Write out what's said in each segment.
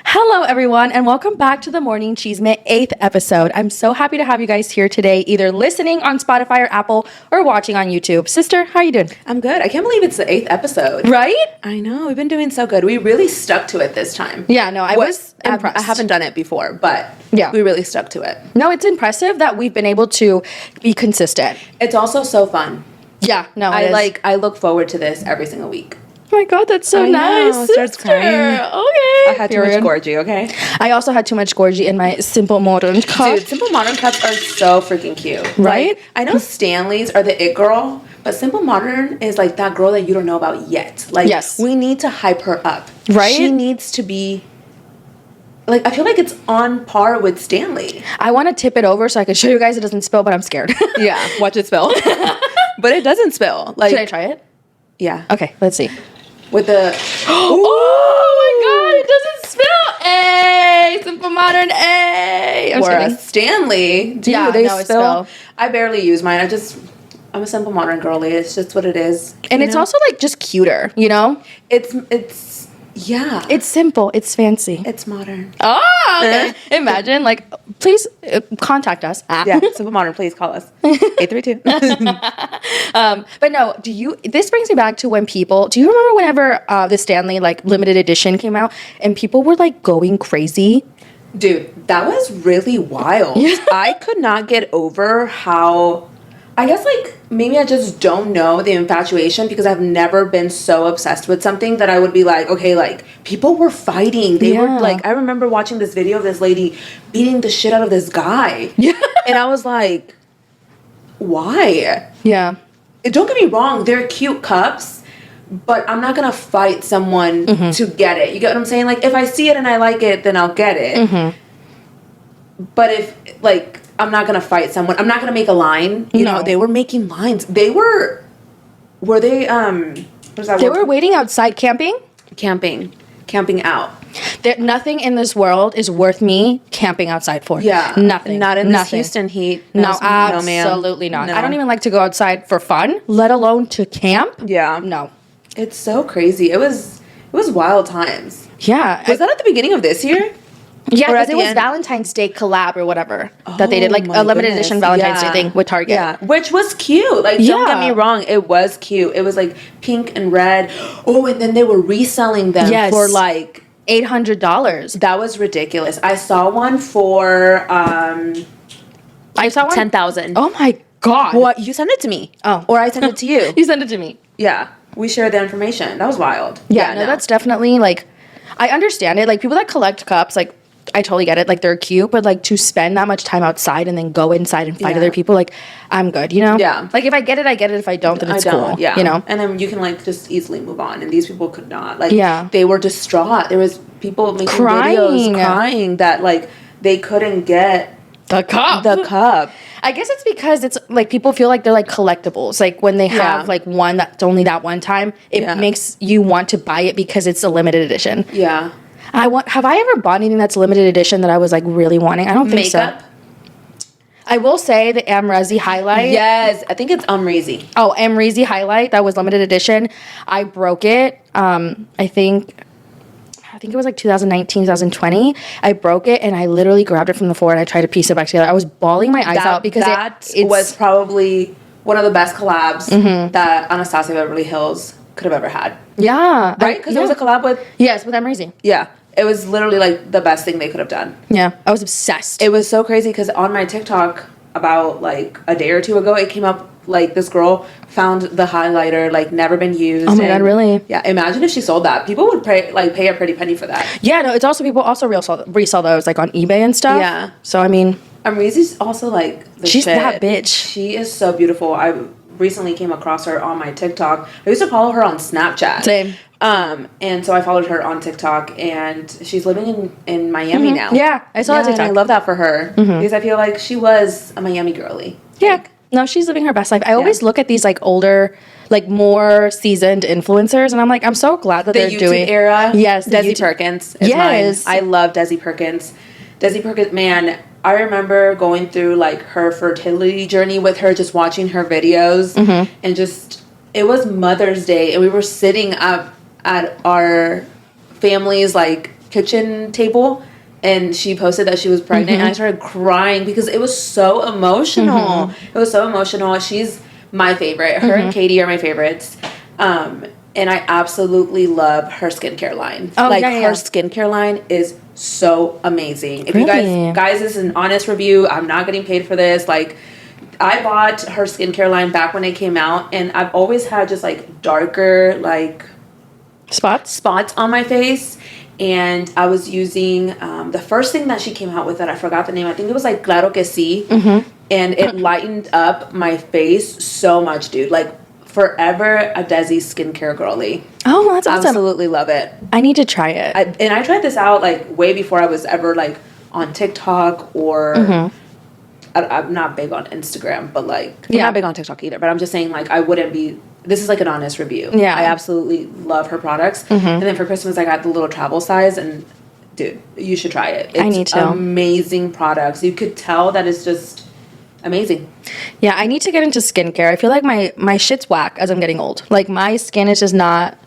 Hello, everyone, and welcome back to the Morning Chisme 8th episode. I'm so happy to have you guys here today, either listening on Spotify or Apple or watching on YouTube. Sister, how are you doing? I'm good. I can't believe it's the 8th episode. Right? I know. We've been doing so good. We really stuck to it this time. Yeah, no, I was impressed. I haven't done it before, but yeah, we really stuck to it. No, it's impressive that we've been able to be consistent. It's also so fun. Yeah, no, I look forward to this every single week. Oh my God, that's so nice. Starts crying. Okay. I had too much Gorgie, okay? I also had too much Gorgie in my Simple Modern cup. Dude, Simple Modern cups are so freaking cute. Right? Like, I know Stanley's are the it girl, but Simple Modern is like that girl that you don't know about yet. Like, yes, we need to hype her up. Right? She needs to be... Like, I feel like it's on par with Stanley. I want to tip it over so I can show you guys it doesn't spill, but I'm scared. Yeah, watch it spill. But it doesn't spill. Like, should I try it? Yeah. Okay, let's see. With the... Oh my God, it doesn't spill. Hey, Simple Modern, hey. Whereas Stanley, dude, yeah, they no, spill. I barely use mine. I'm a Simple Modern girly. It's just what it is. And it's also like just cuter, you know? Yeah. It's simple. It's fancy. It's modern. Oh, okay. Imagine, like, please contact us. Yeah, Simple Modern, please call us. 832. But no, this brings me back to when do you remember whenever the Stanley, like, limited edition came out and people were, like, going crazy? Dude, that was really wild. Yeah. I could not get over how... I guess, like, maybe I just don't know the infatuation because I've never been so obsessed with something that I would be like, okay, like, people were fighting. They were, like, I remember watching this video of this lady beating the shit out of this guy. Yeah. And I was like, why? Yeah. Don't get me wrong, they're cute cups, but I'm not going to fight someone to get it. You get what I'm saying? Like, if I see it and I like it, then I'll get it. But if, like... I'm not going to fight someone. I'm not going to make a line. You know, they were making lines. They were they, what is that They word? were waiting outside camping? Camping out. Nothing in this world is worth me camping outside for. Yeah. Nothing. Not in this Houston heat. No, absolutely not. No. I don't even like to go outside for fun, let alone to camp. Yeah. No. It's so crazy. It was wild times. Yeah. Was that at the beginning of this year? Yeah, because it was Valentine's Day collab or whatever that they did, like a limited edition Valentine's Day thing with Target. Yeah, which was cute. Like, don't get me wrong, it was cute. It was like pink and red. Oh, and then they were reselling them for like $800. That was ridiculous. I saw one for I saw one 10,000. Oh my God! What? You sent it to me? Oh, or I sent it to you? You sent it to me. Yeah, we shared the information. That was wild. Yeah, no, that's definitely like, I understand it. Like, people that collect cups, like, I totally get it. Like, they're cute, but like to spend that much time outside and then go inside and fight other people, like, I'm good, you know? Yeah. Like, if I get it, I get it. If I don't, then it's cool. Yeah. You know? And then you can like just easily move on. And these people could not. Like, they were distraught. There was people making videos crying that like they couldn't get the cup. I guess it's because it's like people feel like they're like collectibles. Like when they have like one that's only that one time, it makes you want to buy it because it's a limited edition. Yeah. Have I ever bought anything that's limited edition that I was like really wanting? I don't think so. I will say the Amrezi highlight. Yes, I think it's Amrezi. Oh, Amrezi highlight that was limited edition. I broke it. I think it was like 2019, 2020. I broke it and I literally grabbed it from the floor and I tried to piece it back together. I was bawling my eyes out because it was probably one of the best collabs that Anastasia Beverly Hills could have ever had. Yeah. Right? Because it was a collab with... Yes, with Amrezi. Yeah. It was literally like the best thing they could have done. Yeah. I was obsessed. It was so crazy because on my TikTok about like a day or two ago, it came up like this girl found the highlighter like never been used. Oh my God, really? Yeah. Imagine if she sold that. People would pay a pretty penny for that. Yeah, no, it's also people also resell those like on eBay and stuff. Yeah. So I mean, Amrezi's also like she's that bitch. She is so beautiful. I recently came across her on my TikTok. I used to follow her on Snapchat. Same. And so I followed her on TikTok, and she's living in Miami now. Yeah, I saw that TikTok. And I love that for her because I feel like she was a Miami girly. Yeah. No, she's living her best life. I always look at these like older, like more seasoned influencers, and I'm like, I'm so glad that they're YouTube doing era. Yes, Desi Perkins. Is mine. I love Desi Perkins. Desi Perkins, man. I remember going through like her fertility journey with her, just watching her videos, and just it was Mother's Day, and we were sitting up at our family's like kitchen table, and she posted that she was pregnant, and I started crying because it was so emotional. It was so emotional. She's my favorite. Her and Katie are my favorites. And I absolutely love her skincare line. Oh, like, yeah. her skincare line is so amazing. If Really? you guys, this is an honest review. I'm not getting paid for this. Like, I bought her skincare line back when it came out, and I've always had just, like, darker, like, Spots on my face. And I was using the first thing that she came out with that I forgot the name. I think it was, like, Claro que sí. And it lightened up my face so much, dude. Like, forever a Desi skincare girly. Oh, that's awesome. Absolutely love it. I need to try it. I tried this out, like, way before I was ever, like, on TikTok or... I'm not big on Instagram, but, like... I'm not big on TikTok either, but I'm just saying, like, I wouldn't be... This is, like, an honest review. Yeah. I absolutely love her products. And then for Christmas, I got the little travel size, and, dude, you should try it. It's I need to. Amazing products. You could tell that it's just... amazing. Yeah, I need to get into skincare. I feel like my shit's whack as I'm getting old. Like, my skin is just not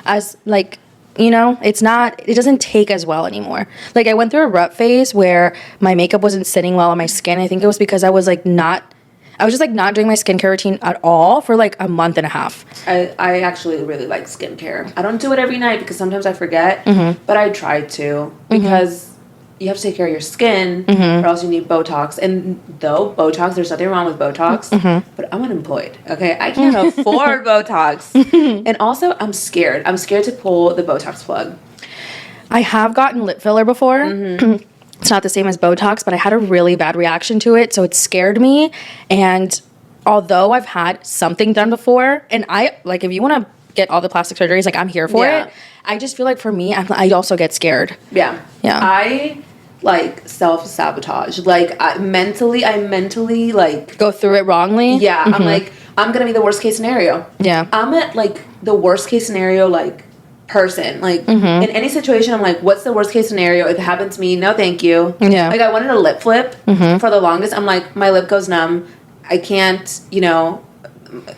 as, like, you know, it doesn't take as well anymore. Like, I went through a rut phase where my makeup wasn't sitting well on my skin. I think it was because I was just like not doing my skincare routine at all for like a month and a half. I actually really like skincare. I don't do it every night because sometimes I forget, but I try to because you have to take care of your skin or else you need Botox. And though Botox, there's nothing wrong with Botox, but I'm unemployed, okay? I can't afford Botox. And also, I'm scared. I'm scared to pull the Botox plug. I have gotten lip filler before. It's not the same as Botox, but I had a really bad reaction to it, so it scared me. And although I've had something done before, and like, if you want to get all the plastic surgeries, like, I'm here for it. I just feel like for me, I also get scared. Yeah. I like self-sabotage. Like, I mentally like go through it wrongly. Yeah. I'm like, I'm gonna be the worst case scenario. Yeah. I'm at like the worst case scenario, like, person. Like, in any situation, I'm like, what's the worst case scenario? If it happens to me, no thank you. Yeah. Like, I wanted a lip flip for the longest. I'm like, my lip goes numb. I can't, you know,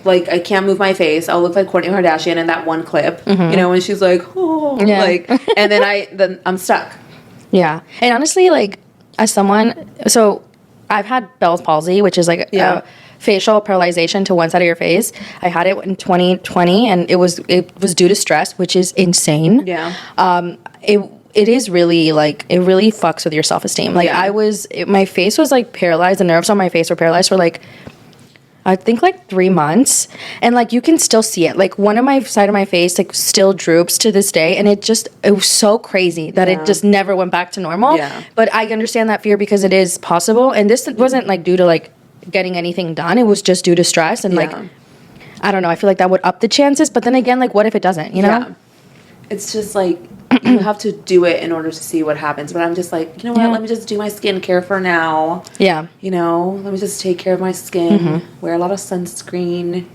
like, I can't move my face. I'll look like Kourtney Kardashian in that one clip, you know, when she's like, oh, like, and then I'm stuck. Yeah. And honestly, like, as someone, so I've had Bell's palsy, which is like a facial paralyzation to one side of your face. I had it in 2020, and it was due to stress, which is insane. Yeah. It is really, like, it really fucks with your self-esteem. Like, my face was, like, paralyzed. The nerves on my face were paralyzed for, like, I think, like, 3 months. And, like, you can still see it. Like, one of my side of my face, like, still droops to this day. And it was so crazy that it just never went back to normal. Yeah. But I understand that fear because it is possible. And this wasn't, like, due to, like, getting anything done. It was just due to stress. And, like, I don't know. I feel like that would up the chances. But then again, like, what if it doesn't, you know? Yeah. It's just, like, you have to do it in order to see what happens. But I'm just like, you know what? Let me just do my skincare for now. Yeah. You know, let me just take care of my skin. Wear a lot of sunscreen.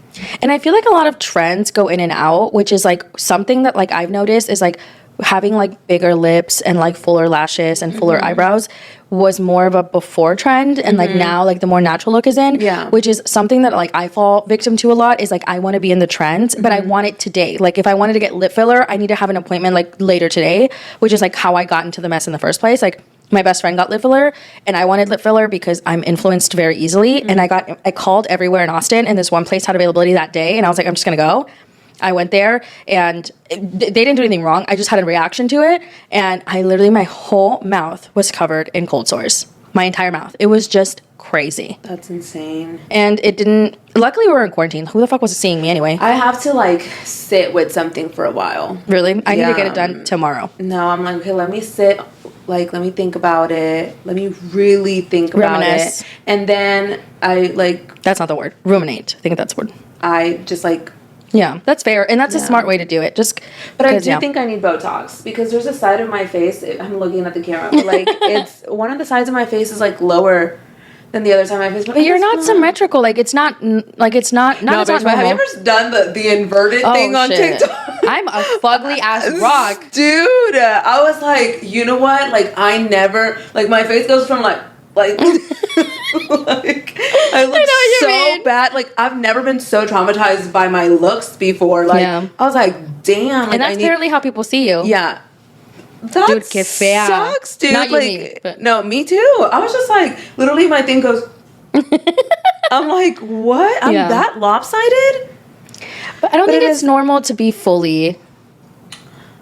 And I feel like a lot of trends go in and out, which is, like, something that, like, I've noticed is, like, having, like, bigger lips and, like, fuller lashes and fuller eyebrows was more of a before trend, and like now, like, the more natural look is in, which is something that, like, I fall victim to a lot. Is like, I want to be in the trends, but I want it today. Like, if I wanted to get lip filler, I need to have an appointment, like, later today, which is, like, how I got into the mess in the first place. Like, my best friend got lip filler, and I wanted lip filler because I'm influenced very easily, and I called everywhere in Austin, and this one place had availability that day, and I was like, I'm just gonna go. I went there, and they didn't do anything wrong. I just had a reaction to it, and I literally, my whole mouth was covered in cold sores. My entire mouth. It was just crazy. That's insane. And it didn't... Luckily, we were in quarantine. Who the fuck was seeing me anyway? I have to, like, sit with something for a while. Really? I need to get it done tomorrow. No, I'm like, okay, let me sit... Like, let me think about it. Let me really think about it. And then I, like... That's not the word. Ruminate. I think that's the word. I just, like... Yeah, that's fair. And that's a smart way to do it. But I do think I need Botox because there's a side of my face, I'm looking at the camera, but, like, it's one of the sides of my face is, like, lower than the other side of my face. But you're not symmetrical. Like, it's not, like, it's not no, it's not have you ever done the inverted thing on TikTok? I'm a fugly ass rock. Dude, I was like, you know what? Like, I never, like, my face goes from, like like I look so bad. Like, I've never been so traumatized by my looks before. Like, I was like, damn. Like, and that's apparently how people see you. Yeah. That dude, que fea. sucks, dude. Not you, like, me, but no, me too. I was just like, literally, my thing goes. I'm like, what? I'm that lopsided. But I don't think it's normal to be fully.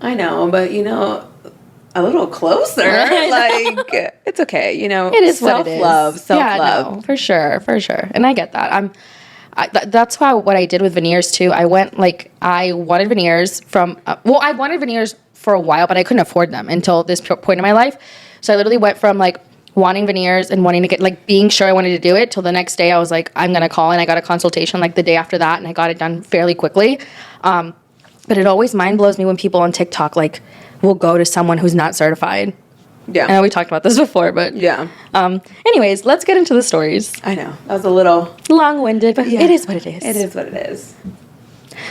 I know, but a little closer. Like, it's okay. It is self-love, self-love. Yeah, no, for sure. And I get that. That's why what I did with veneers too. I wanted veneers from. I wanted veneers for a while, but I couldn't afford them until this point in my life. So I literally went from like wanting veneers and wanting to get, like, being sure I wanted to do it, till the next day I was like, I'm gonna call, and I got a consultation like the day after that, and I got it done fairly quickly. But it always mind blows me when people on TikTok like will go to someone who's not certified. Yeah. I know we talked about this before, but yeah. Anyways, let's get into the stories. I know. That was a little long-winded, but it is what it is. It is what it is.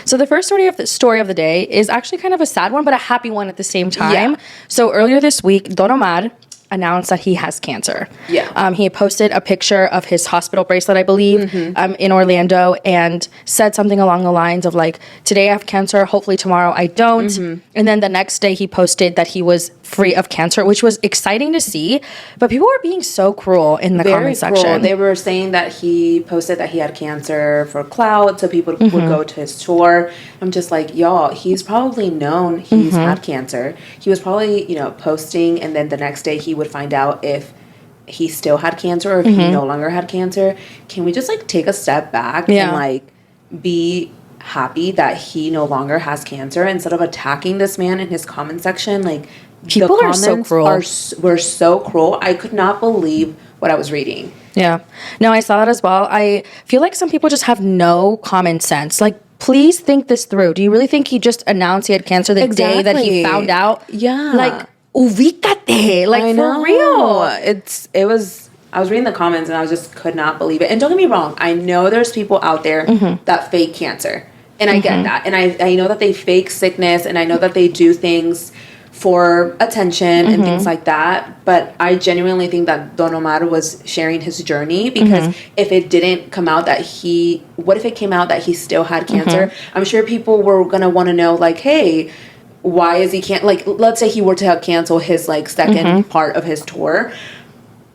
So the first story of the day is actually kind of a sad one, but a happy one at the same time. Yeah. So earlier this week, Don Omar announced that he has cancer. Yeah. He posted a picture of his hospital bracelet, I believe, in Orlando, and said something along the lines of like, today I have cancer, hopefully tomorrow I don't. And then the next day he posted that he was free of cancer, which was exciting to see. But people were being so cruel in the comment section. They were saying that he posted that he had cancer for clout, so people would go to his tour. I'm just like, y'all, he's probably known he's had cancer. He was probably, posting, and then the next day he would find out if he still had cancer or if he no longer had cancer. Can we just like take a step back and like be happy that he no longer has cancer instead of attacking this man in his comment section? Like, people are so cruel. Were so cruel. I could not believe what I was reading. Yeah. No, I saw that as well. I feel like some people just have no common sense. Like, please think this through. Do you really think he just announced he had cancer the day that he found out? Yeah. Like, ubícate. Like, I know. for real. I was reading the comments and I just could not believe it. And don't get me wrong, I know there's people out there that fake cancer. And I get that. And I know that they fake sickness, and I know that they do things for attention and things like that. But I genuinely think that Don Omar was sharing his journey, because if it didn't come out that what if it came out that he still had cancer? I'm sure people were going to want to know, like, hey, why is he like, let's say he were to cancel his like second part of his tour.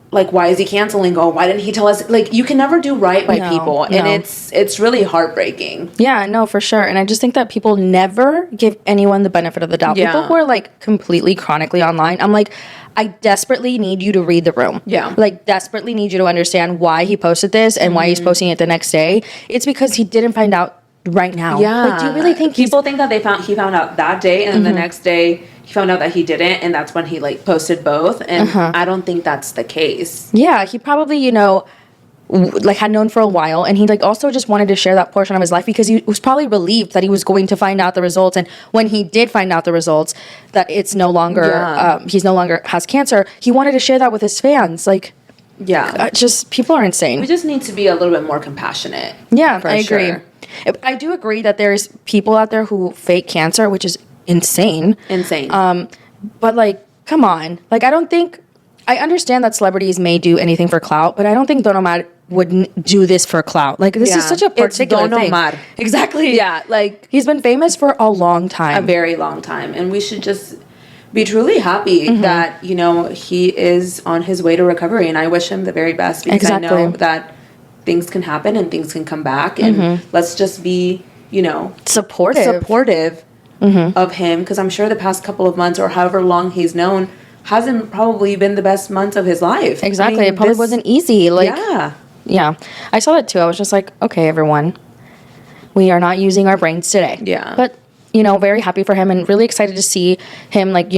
Like, why is he canceling? Oh, why didn't he tell us? Like, you can never do right by people. And it's really heartbreaking. Yeah, no, for sure. And I just think that people never give anyone the benefit of the doubt. Yeah. People who are like completely chronically online, I'm like, I desperately need you to read the room. Yeah. Like, desperately need you to understand why he posted this and why he's posting it the next day. It's because he didn't find out right now. Yeah. Like, do you really think people think that he found out that day, and then the next day he found out that he didn't, and that's when he like posted both? And I don't think that's the case. Yeah, he probably, like had known for a while, and he like also just wanted to share that portion of his life because he was probably relieved that he was going to find out the results. And when he did find out the results, that it's no longer he's no longer has cancer, he wanted to share that with his fans. Like, just people are insane. We just need to be a little bit more compassionate. Yeah, I agree. I do agree that there's people out there who fake cancer, which is insane. But like, come on. Like, I understand that celebrities may do anything for clout, but I don't think Don Omar wouldn't do this for clout. Like, this is such a particular thing. Omar. Exactly. Yeah, like, he's been famous for a long time. A very long time. And we should just be truly happy that, he is on his way to recovery. And I wish him the very best, because I know that things can happen and things can come back. And let's just be, supportive of him, because I'm sure the past couple of months, or however long he's known, hasn't probably been the best months of his life. Exactly. It probably wasn't easy. Like, yeah. I saw that too. I was just like, okay, everyone, we are not using our brains today. Yeah. But, very happy for him, and really excited to see him, like,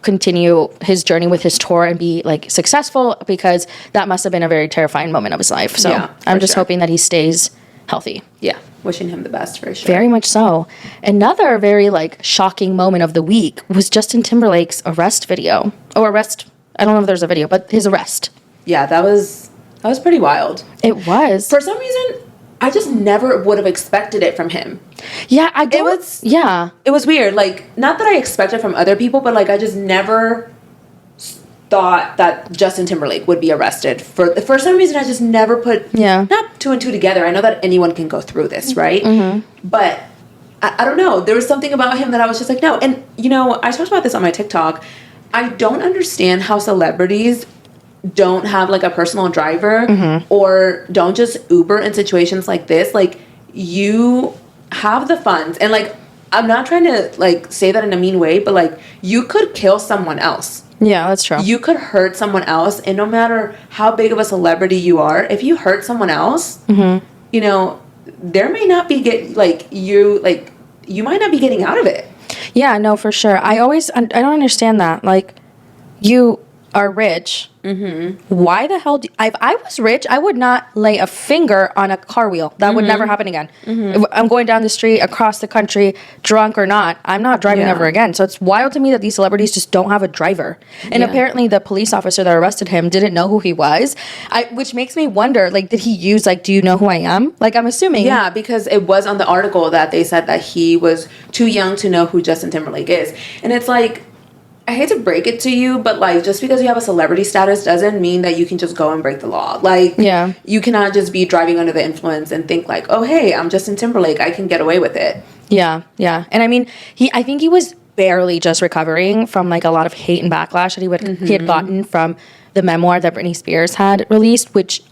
continue his journey with his tour and be like successful, because that must have been a very terrifying moment of his life. So I'm just hoping that he stays healthy. Yeah. Wishing him the best, for sure. Very much so. Another very like shocking moment of the week was Justin Timberlake's arrest video. I don't know if there's a video, but his arrest. Yeah, that was pretty wild. It was. For some reason, I just never would have expected it from him. Yeah, it was weird. Like, not that I expected from other people, but like, I just never thought that Justin Timberlake would be arrested. For some reason, I just never put not two and two together. I know that anyone can go through this, right? But I don't know. There was something about him that I was just like, no. And I talked about this on my TikTok. I don't understand how celebrities don't have like a personal driver or don't just Uber in situations like this. Like, you have the funds, and like, I'm not trying to like say that in a mean way, but like, you could kill someone else. Yeah, that's true. You could hurt someone else, and no matter how big of a celebrity you are, if you hurt someone else, you know, there may not be you might not be getting out of it. Yeah, no, for sure. I don't understand that. Like, you are rich. Why the hell if I was rich, I would not lay a finger on a car wheel. That would never happen again. If I'm going down the street, across the country, drunk or not, I'm not driving ever again. So it's wild to me that these celebrities just don't have a driver. And apparently the police officer that arrested him didn't know who he was, which makes me wonder, like, did he use, like, do you know who I am? Like, I'm assuming. Yeah, because it was on the article that they said that he was too young to know who Justin Timberlake is. And it's like, I hate to break it to you, but like, just because you have a celebrity status doesn't mean that you can just go and break the law. Like, you cannot just be driving under the influence and think like, oh, hey, I'm Justin Timberlake, I can get away with it. Yeah. And I mean, I think he was barely just recovering from like a lot of hate and backlash that he had gotten from the memoir that Britney Spears had released, which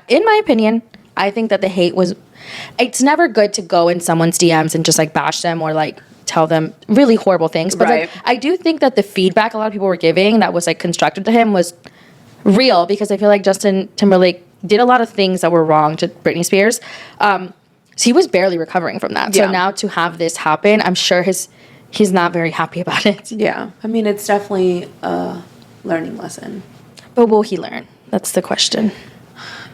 in my opinion, I think that the hate was, it's never good to go in someone's DMs and just like bash them or like tell them really horrible things, but like, I do think that the feedback a lot of people were giving that was like constructive to him was real, because I feel like Justin Timberlake did a lot of things that were wrong to Britney Spears. So he was barely recovering from that. So now to have this happen, I'm sure he's not very happy about it. Yeah, I mean, it's definitely a learning lesson. But will he learn? That's the question.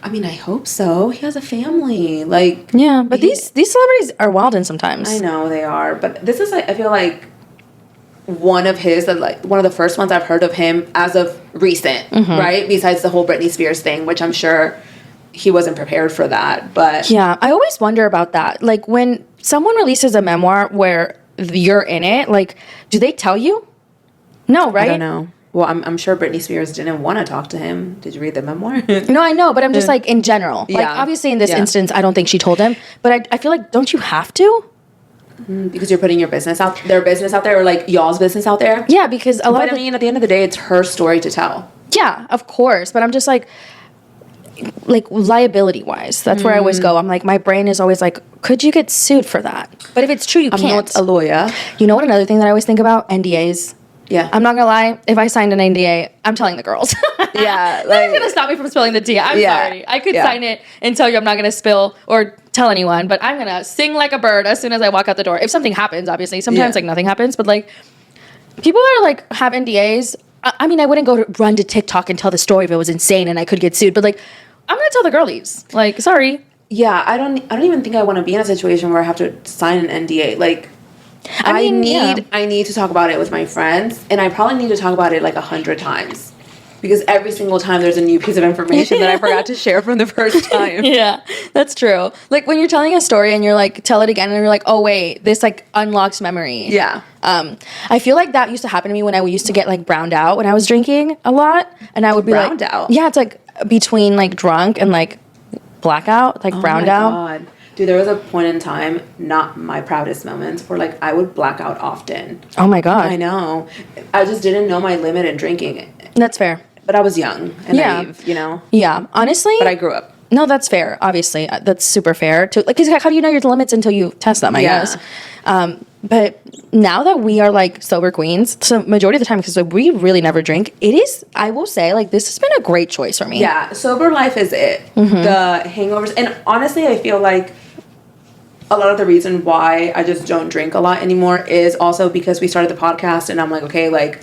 I mean, I hope so. He has a family. Like, yeah, but these celebrities are wildin' sometimes. I know they are, but this is like, I feel like one of the first ones I've heard of him as of recent, right? Besides the whole Britney Spears thing, which I'm sure he wasn't prepared for that. But yeah, I always wonder about that. Like, when someone releases a memoir where you're in it, like, do they tell you? No, right? I don't know. Well, I'm sure Britney Spears didn't want to talk to him. Did you read the memoir? No, I know, but I'm just like, in general. Like, obviously in this instance, I don't think she told him. But I feel like, don't you have to? Because you're putting their business out there, or like y'all's business out there? Yeah, because I mean, at the end of the day, it's her story to tell. Yeah, of course. But I'm just like liability-wise, that's where I always go. I'm like, my brain is always like, could you get sued for that? But if it's true, you can't. I'm not a lawyer. You know what, another thing that I always think about? NDAs. Yeah. I'm not gonna lie, if I signed an NDA, I'm telling the girls. Yeah. Nothing's gonna stop me from spilling the tea. I'm sorry. I could sign it and tell you I'm not gonna spill or tell anyone, but I'm gonna sing like a bird as soon as I walk out the door. If something happens, obviously. Sometimes like nothing happens, but like, people that are like have NDAs, I mean, I wouldn't go to run to TikTok and tell the story if it was insane and I could get sued, but like, I'm gonna tell the girlies. Like, sorry. Yeah, I don't even think I want to be in a situation where I have to sign an NDA. Like, I need to talk about it with my friends, and I probably need to talk about it like 100 times, because every single time there's a new piece of information that I forgot to share from the first time. Yeah, that's true. Like, when you're telling a story and you're like, tell it again, and you're like, oh wait, this like unlocks memory. Yeah. I feel like that used to happen to me when I used to get like browned out when I was drinking a lot, and I would be browned out. Yeah, it's like between like drunk and like blackout, like browned out. Oh my God. Dude, there was a point in time, not my proudest moments, where like I would black out often. Oh my God. I know. I just didn't know my limit in drinking. That's fair. But I was young and naive, you know? Yeah, honestly. But I grew up. No, that's fair. Obviously, that's super fair. To like, 'cause how do you know your limits until you test them? I guess. But now that we are like sober queens, so majority of the time, because we really never drink, it is. I will say, like, this has been a great choice for me. Yeah, sober life is it. The hangovers, and honestly, I feel like a lot of the reason why I just don't drink a lot anymore is also because we started the podcast, and I'm like, okay, like,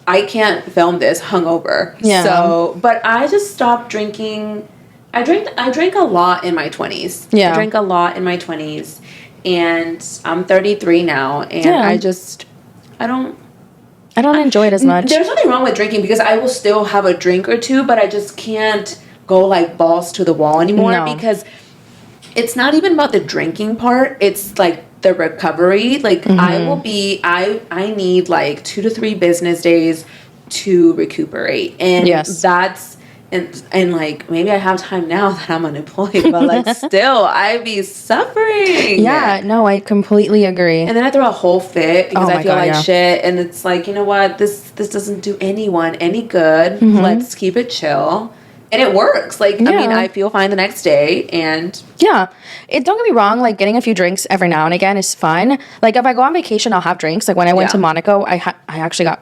I can't film this hungover. Yeah. So, but I just stopped drinking. I drank a lot in my 20s. Yeah. I drank a lot in my 20s, and I'm 33 now, and I don't enjoy it as much. There's nothing wrong with drinking, because I will still have a drink or two, but I just can't go like balls to the wall anymore, because it's not even about the drinking part. It's like the recovery. Like, I need like 2 to 3 business days to recuperate. And And like maybe I have time now that I'm unemployed, but like still I be suffering. Yeah, no, I completely agree. And then I throw a whole fit because Oh my I feel God, like yeah. shit, and it's like, you know what, this doesn't do anyone any good. Let's keep it chill. And it works. Like, I mean, Yeah. I feel fine the next day, and Yeah. Don't get me wrong, like getting a few drinks every now and again is fun. Like if I go on vacation, I'll have drinks. Like when I went to Yeah. Monaco, I actually got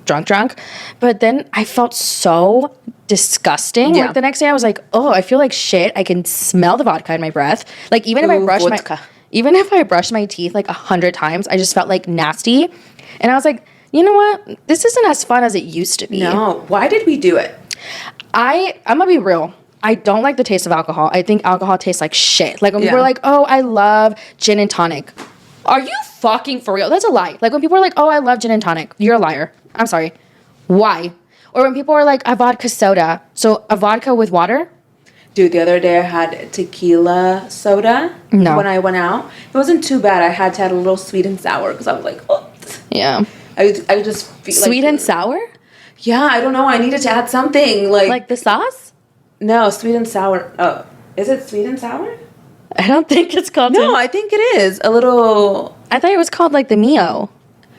drunk. But then I felt so disgusting. Yeah. Like the next day I was like, oh, I feel like shit. I can smell the vodka in my breath. Like even if I Ooh, vodka. brushed my teeth like 100 times, I just felt like nasty. And I was like, you know what? This isn't as fun as it used to be. no. Why did we do it? I'm gonna be real. I don't like the taste of alcohol. I think alcohol tastes like shit. Like when people Yeah. are like, oh, I love gin and tonic. Are you fucking for real? That's a lie. Like when people are like, oh, I love gin and tonic. You're a liar. I'm sorry. Why? Or when people are like, a vodka soda. So a vodka with water? Dude, the other day I had tequila soda No. when I went out. It wasn't too bad. I had to add a little sweet and sour because I was like, oh. Yeah. I just feel Sweet like, and sour? Yeah, I don't know. I needed to add something Like the sauce? no, sweet and sour. Oh, is it sweet and sour? I don't think it's called. No, I think it is a little. I thought it was called like the Mio.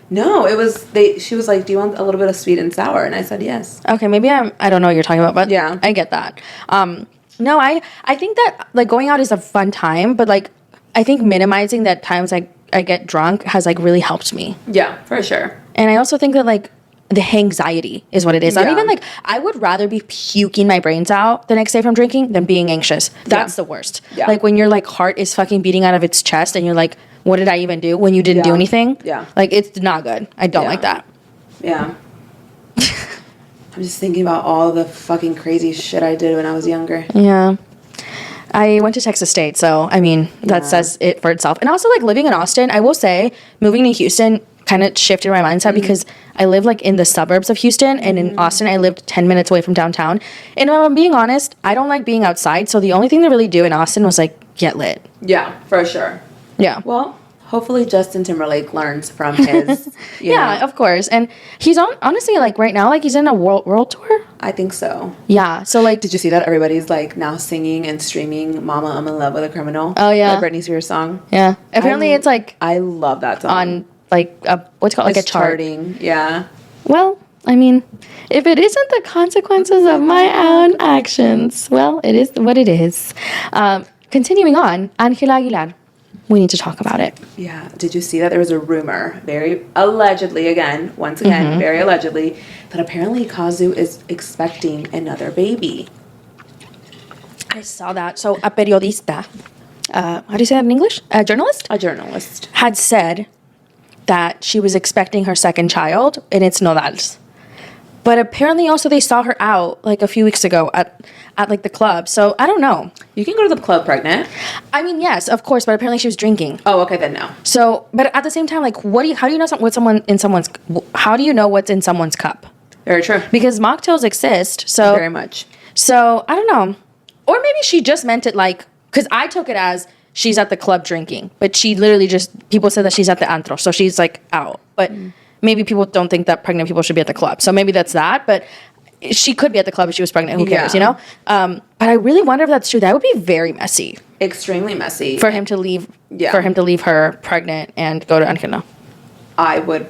No, it was. She was like, "Do you want a little bit of sweet and sour?" And I said yes. Okay, maybe I don't know what you're talking about, but Yeah. I get that. No, I think that like going out is a fun time, but like I think minimizing that times I get drunk has like really helped me. Yeah, for sure. And I also think that like the anxiety is what it is. I'm Yeah. even like I would rather be puking my brains out the next day from drinking than being anxious. That's the worst. Yeah. Like when your like heart is fucking beating out of its chest and you're like, what did I even do when you didn't do Yeah. anything? Yeah. Like it's not good. I don't Yeah. like that. Yeah. I'm just thinking about all the fucking crazy shit I did when I was younger. Yeah. I went to Texas State, so I mean that Yeah. says it for itself. And also like living in Austin, I will say moving to Houston kind of shifted my mindset because I live like in the suburbs of Houston, and in Austin I lived 10 minutes away from downtown. And if I'm being honest, I don't like being outside, so the only thing to really do in Austin was like get lit. Yeah, for sure. Yeah. Well, hopefully Justin Timberlake learns from his. Yeah, of course. And he's honestly like right now like he's in a world tour. I think so. Yeah. So like Did you see that everybody's like now singing and streaming "Mama, I'm in Love with a Criminal"? Oh, yeah. the Britney Spears song. yeah. Apparently it's like I love that song. on like a what's it called like It's a chart. charting. Yeah. Well, I mean, if it isn't the consequences of my own actions, well, it is what it is. Continuing on, Angela Aguilar. We need to talk about it. Yeah. Did you see that there was a rumor, very allegedly, once again, very allegedly, that apparently Kazu is expecting another baby. I saw that. So a periodista, how do you say that in English? A journalist? A journalist. Had said that she was expecting her second child, and it's nodals. But apparently also they saw her out like a few weeks ago at like the club. So I don't know. You can go to the club pregnant. I mean, yes, of course, but apparently she was drinking. Oh, okay, then no. So, but at the same time, like, how do you know how do you know what's in someone's cup? Very true. Because mocktails exist. So, Very much. so I don't know. Or maybe she just meant it like, because I took it as she's at the club drinking, but she literally people said that she's at the antro, so she's like out. But maybe people don't think that pregnant people should be at the club. So maybe that's that, but she could be at the club if she was pregnant. Who cares, Yeah. you know? But I really wonder if that's true. That would be very messy Extremely messy. for him to leave. Yeah. For him to leave her pregnant and go to Angela. I would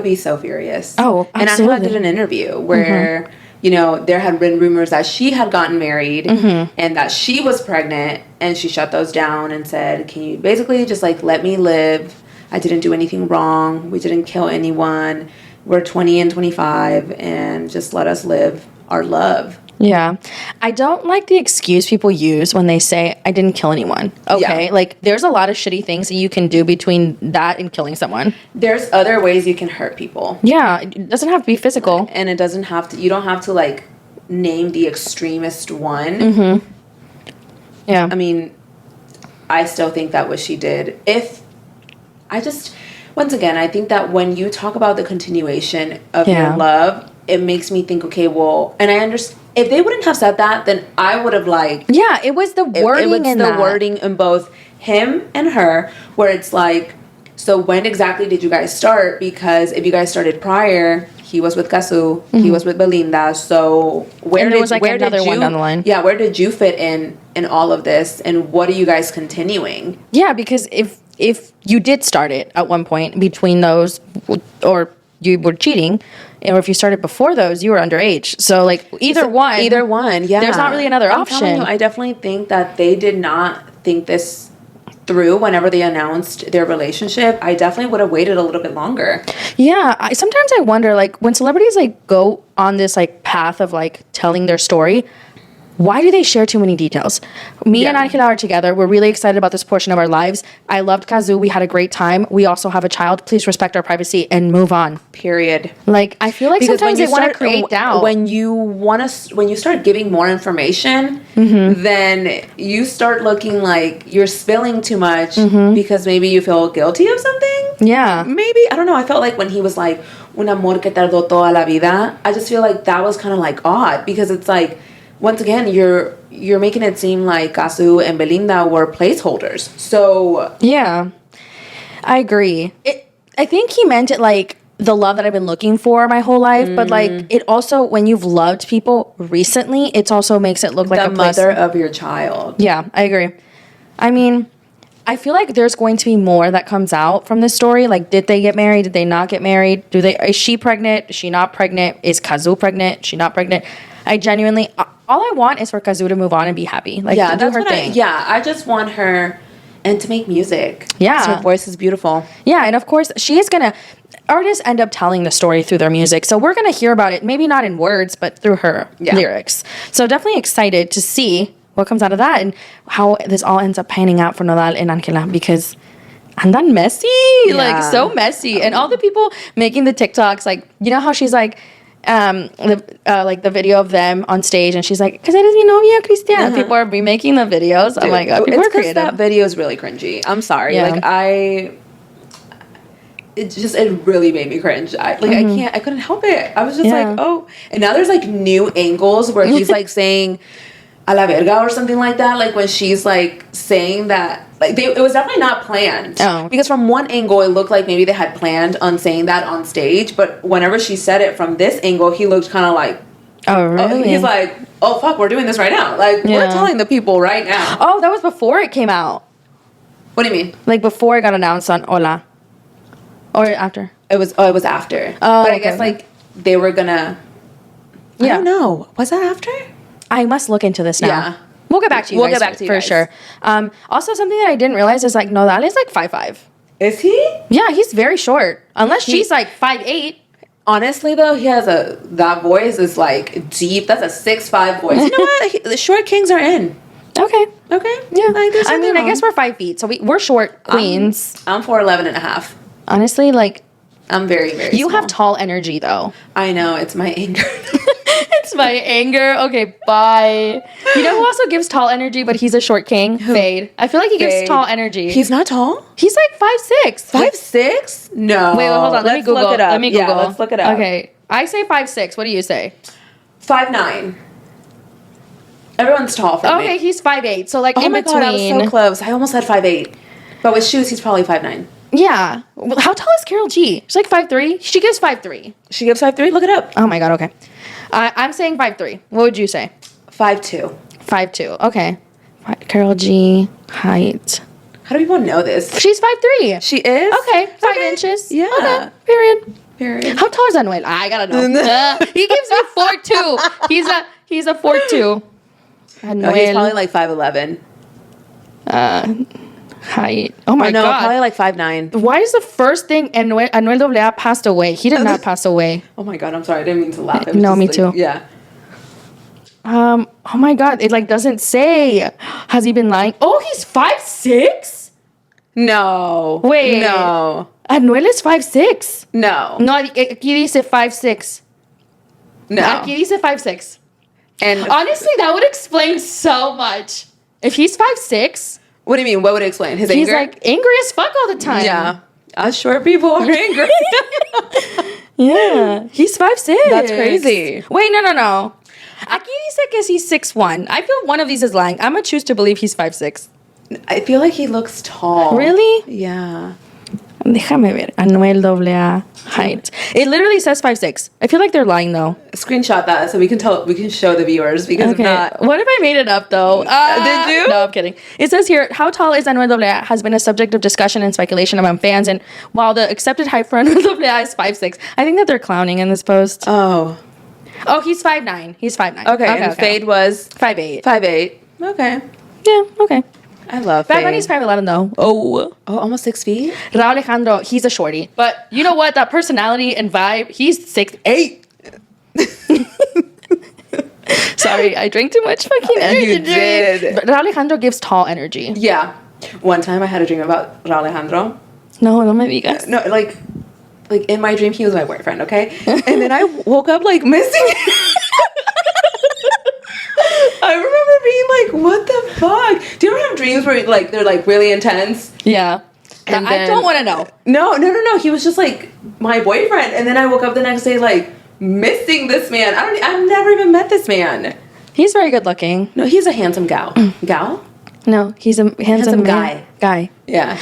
be so furious. Oh, And absolutely. Angela did an interview where, you know, there had been rumors that she had gotten married and that she was pregnant, and she shut those down and said, can you basically just like let me live? I didn't do anything wrong. We didn't kill anyone. We're 20 and 25, and just let us live our love. Yeah. I don't like the excuse people use when they say, I didn't kill anyone. Okay. Yeah. Like, there's a lot of shitty things that you can do between that and killing someone. There's other ways you can hurt people. Yeah. It doesn't have to be physical. And it doesn't have to, you don't have to like name the extremist one. Yeah. I mean, I still think that what she did, once again, I think that when you talk about the continuation of Yeah. your love, it makes me think, okay, well, and I understand, if they wouldn't have said that, then I would have like, Yeah. It was the wording it was in the that. wording in both him and her, where it's like, so when exactly did you guys start? Because if you guys started prior, he was with Kazu, he was with Belinda. So And there was like another one down the line. Yeah, where did you fit in all of this, and what are you guys continuing? Yeah, because if you did start it at one point between those, or you were cheating, or if you started before those, you were underage. So like either one, yeah. There's not really another I'm option. telling you, I definitely think that they did not think this through whenever they announced their relationship. I definitely would have waited a little bit longer. Yeah, sometimes I wonder, like, when celebrities like go on this like path of like telling their story, why do they share too many details? Me and Angela are together. We're really excited about this portion of our lives. I loved Kazu. We had a great time. We also have a child. Please respect our privacy and move on. Period. Like, I feel like Because sometimes they want to create doubt. When you start giving more information, then you start looking like you're spilling too much because maybe you feel guilty of something. Yeah. Maybe. I don't know. I felt like when he was like, un amor que tardó toda la vida, I just feel like that was kind of like odd, because it's like, once again, you're making it seem like Kazu and Belinda were placeholders. So yeah, I agree. I think he meant it like the love that I've been looking for my whole life, but like it also, when you've loved people recently, it also makes it look like the mother of your child. Yeah, I agree. I mean, I feel like there's going to be more that comes out from this story. Like, did they get married? Did they not get married? Is she pregnant? Is she not pregnant? Is Kazu pregnant? Is she not pregnant? I genuinely, all I want is for Kazu to move on and be happy. Like, Yeah, do her thing. I just want her and to make music. Yeah. 'Cause her voice is beautiful. Yeah, and of course, artists end up telling the story through their music. So we're going to hear about it, maybe not in words, but through her lyrics. So definitely excited to see what comes out of that and how this all ends up panning out for Nodal and Angela, because andan messy, like so messy. And all the people making the TikToks, like, you know how she's like, like the video of them on stage, and she's like, "Cause eres mi novia, Cristian." People are remaking the videos. Dude, oh my god, people are creative. That video is really cringy. I'm sorry. Yeah. Like it really made me cringe. I couldn't help it. I was just like, oh. And now there's like new angles where he's like saying a la verga or something like that. Like when she's like saying that, like it was definitely not planned. Oh. Because from one angle it looked like maybe they had planned on saying that on stage, but whenever she said it from this angle, he looked kind of like, oh really? He's like, oh fuck, we're doing this right now. Like we're telling the people right now. Oh, that was before it came out. What do you mean? Like before it got announced on Hola, or after? It was after. Oh, but I guess like they were gonna. I don't know. Was that after? I must look into this now. Yeah. We'll get back to you. We'll get back to you for guys. sure. Also, something that I didn't realize is like Nodal is like 5'5". Is he? Yeah, he's very short. Unless she's like 5'8". Honestly, though, he has that voice is like deep. That's a 6'5" voice. You know what? The short kings are in. Okay. Yeah. Like, I mean, I guess we're 5 feet, so we're short queens. I'm 4'11" and a half. Honestly, like, I'm very, very you small. have tall energy, though. I know. It's my anger. It's my anger. Okay, bye. You know who also gives tall energy, but he's a short king? Feid. I feel like he gives tall energy. He's not tall? He's like 5'6". 5'6"? No. Wait, hold on. Let me Google. Look it up. Let me Google. Yeah, let's look it up. Okay. I say 5'6". What do you say? 5'9". Everyone's tall for me. Okay, he's 5'8". So like in my between. God, I was so close. I almost said 5'8". But with shoes, he's probably 5'9". Yeah. Well, how tall is Carol G? She's like 5'3". She gives 5'3". She gives 5'3"? Look it up. Oh my God. Okay. I'm saying 5'3". What would you say? 5'2". 5'2". Okay. Carol G height. How do people know this? She's 5'3". She is? Okay. 5 inches. Yeah. Okay. Period. How tall is Anuel? I gotta know. He gives me 4'2". He's a 4'2". Anuel. No, he's probably like 5'11". Height. Oh my God. Probably like 5'9". Why is the first thing Anuel AA passed away? He did not pass away. Oh my God, I'm sorry. I didn't mean to laugh. It was No, just me like, too. Yeah. Oh my God. It like doesn't say. Has he been lying? Oh, he's 5'6"? No. Wait. No. Anuel is 5'6". No. No, aquí dice 5'6". No. Aquí dice 5'6". And Honestly, that would explain so much. If he's 5'6", what do you mean? What would it explain? His he's anger? like angry as fuck all the time. Yeah. Us short people are angry. Yeah. He's 5'6". That's crazy. Wait, no. Aquí dice que he's 6'1". I feel one of these is lying. I'm gonna choose to believe he's 5'6". I feel like he looks tall. Really? Yeah. Déjame ver. Anuel AA height. It literally says 5'6". I feel like they're lying though. Screenshot that so we can show the viewers, because if not, What if I made it up though? Did you? No, I'm kidding. It says here, how tall is Anuel AA has been a subject of discussion and speculation among fans, and while the accepted height for Anuel AA is 5'6", I think that they're clowning in this post. Oh, He's 5'9". He's 5'9". Okay, and Feid was 5'8". 5'8". Okay. Yeah, okay. I love Bad Feid. Bunny's 5'11" though. Oh, almost 6 feet? Raul Alejandro, he's a shorty. But you know what? That personality and vibe, he's 6'8". Sorry, I drank too much fucking energy. You did. But Raul Alejandro gives tall energy. Yeah. One time I had a dream about Raul Alejandro. No me digas. No, like in my dream he was my boyfriend, okay? And then I woke up like missing. I remember being like, what the fuck? Do you ever have dreams where like they're like really intense? Yeah. And I don't want to know. No. He was just like my boyfriend, and then I woke up the next day like missing this man. I've never even met this man. He's very good looking. No, he's a handsome gal. Gal? No, he's a handsome guy. Yeah.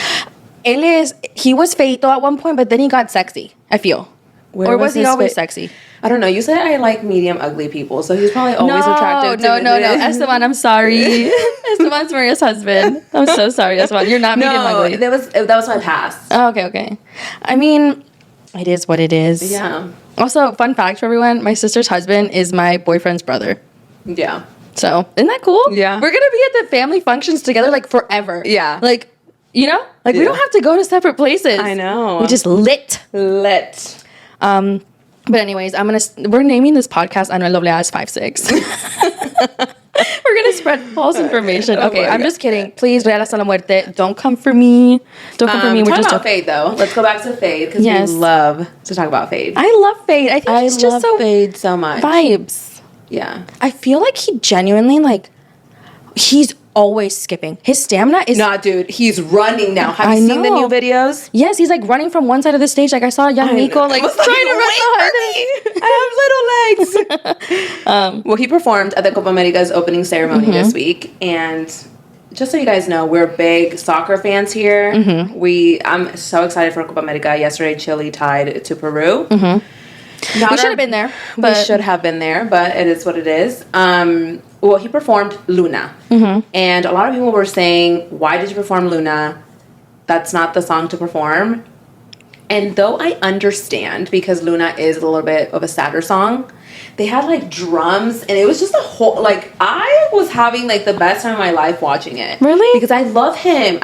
He was feito at one point, but then he got sexy, I feel. Or was he always sexy? I don't know. You said I like medium ugly people, so he's probably always attractive to No. Esteban, I'm sorry. Esteban's Maria's husband. I'm so sorry, Esteban. You're not medium ugly. that was my past. Oh, okay. I mean, it is what it is. Yeah. Also, fun fact for everyone, my sister's husband is my boyfriend's brother. Yeah. So, isn't that cool? Yeah. We're going to be at the family functions together, like, forever. Yeah. Like, you know? Like, we don't have to go to separate places. I know. We just lit. But anyways, we're naming this podcast Anuel AA as 5'6". We're gonna spread false information. Okay, I'm just kidding. Please, Real hasta la muerte. Don't come for me. Don't come for me. We're talk just about Feid though. Let's go back to Feid because Yes. we love to talk about Feid. I love Feid. I think he's just so Feid so much. vibes. Yeah. I feel like he genuinely he's always skipping. His stamina is Nah, dude, he's running now. Have you seen the new videos? Yes, he's like running from one side of the stage. Like I saw Young Nico trying to run so hard. I have little legs. Well, he performed at the Copa America's opening ceremony this week, and just so you guys know, we're big soccer fans here. I'm so excited for Copa America. Yesterday, Chile tied to Peru. We should have been there. We should have been there, but it is what it is. Well, he performed Luna. And a lot of people were saying, why did you perform Luna? That's not the song to perform. And though I understand, because Luna is a little bit of a sadder song, they had like drums, and it was just a whole, like, I was having like the best time of my life watching it. Really? Because I love him.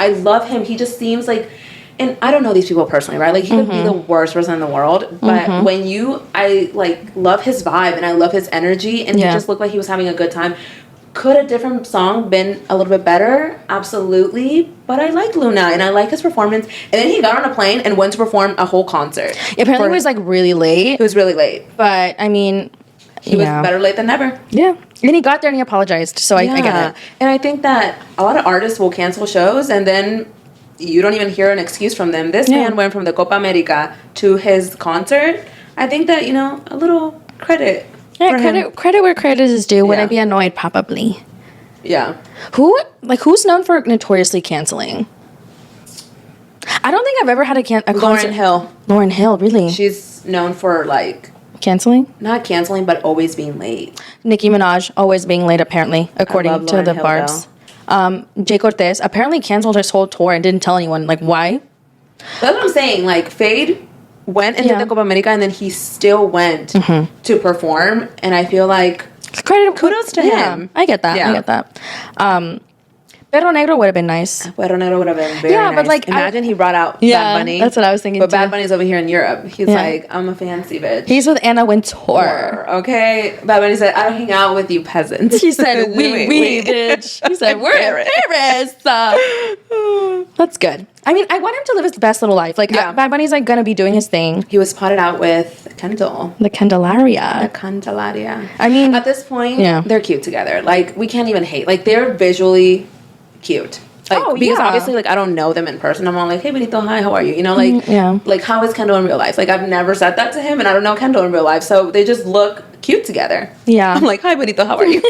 He just seems like, and I don't know these people personally, right? Like, he could be the worst person in the world, but I like love his vibe and I love his energy, and he just looked like he was having a good time. Could a different song been a little bit better? Absolutely. But I like Luna and I like his performance. And then he got on a plane and went to perform a whole concert. Apparently it was like really late. It was really late. But I mean, he was better late than never. Yeah. And he got there and he apologized. So I get it. And I think that a lot of artists will cancel shows and then you don't even hear an excuse from them. This man went from the Copa America to his concert. I think that, a little credit. Yeah, credit where credit is due. Would I be annoyed? Probably. Yeah. Who's known for notoriously canceling? I don't think I've ever had a concert. Lauryn Hill. Lauryn Hill, really? She's known for canceling? Not canceling, but always being late. Nicki Minaj always being late, apparently, according to the Barbs. Jay Cortez apparently canceled his whole tour and didn't tell anyone. Like, why? That's what I'm saying. Like, Feid went and did the Copa America, and then he still went to perform. And I feel like kudos to him. I get that. I get that. Perro Negro would have been nice. Perro Negro would have been very nice. But like, imagine he brought out Bad Bunny. That's what I was thinking. But Bad Bunny's over here in Europe. He's like, I'm a fancy bitch. He's with Anna Wintour. Okay. Bad Bunny said, I don't hang out with you peasants. He said, we, bitch. He said, we're in Paris. That's good. I mean, I want him to live his best little life. Like, Bad Bunny's like gonna be doing his thing. He was spotted out with Kendall. The Candelaria. I mean, at this point, they're cute together. Like, we can't even hate. Like, they're visually cute. Like, because obviously, like, I don't know them in person. I'm all like, hey, Benito, hi, how are you? Like, how is Kendall in real life? Like, I've never said that to him, and I don't know Kendall in real life. So they just look cute together. Yeah. I'm like, hi, Benito, how are you?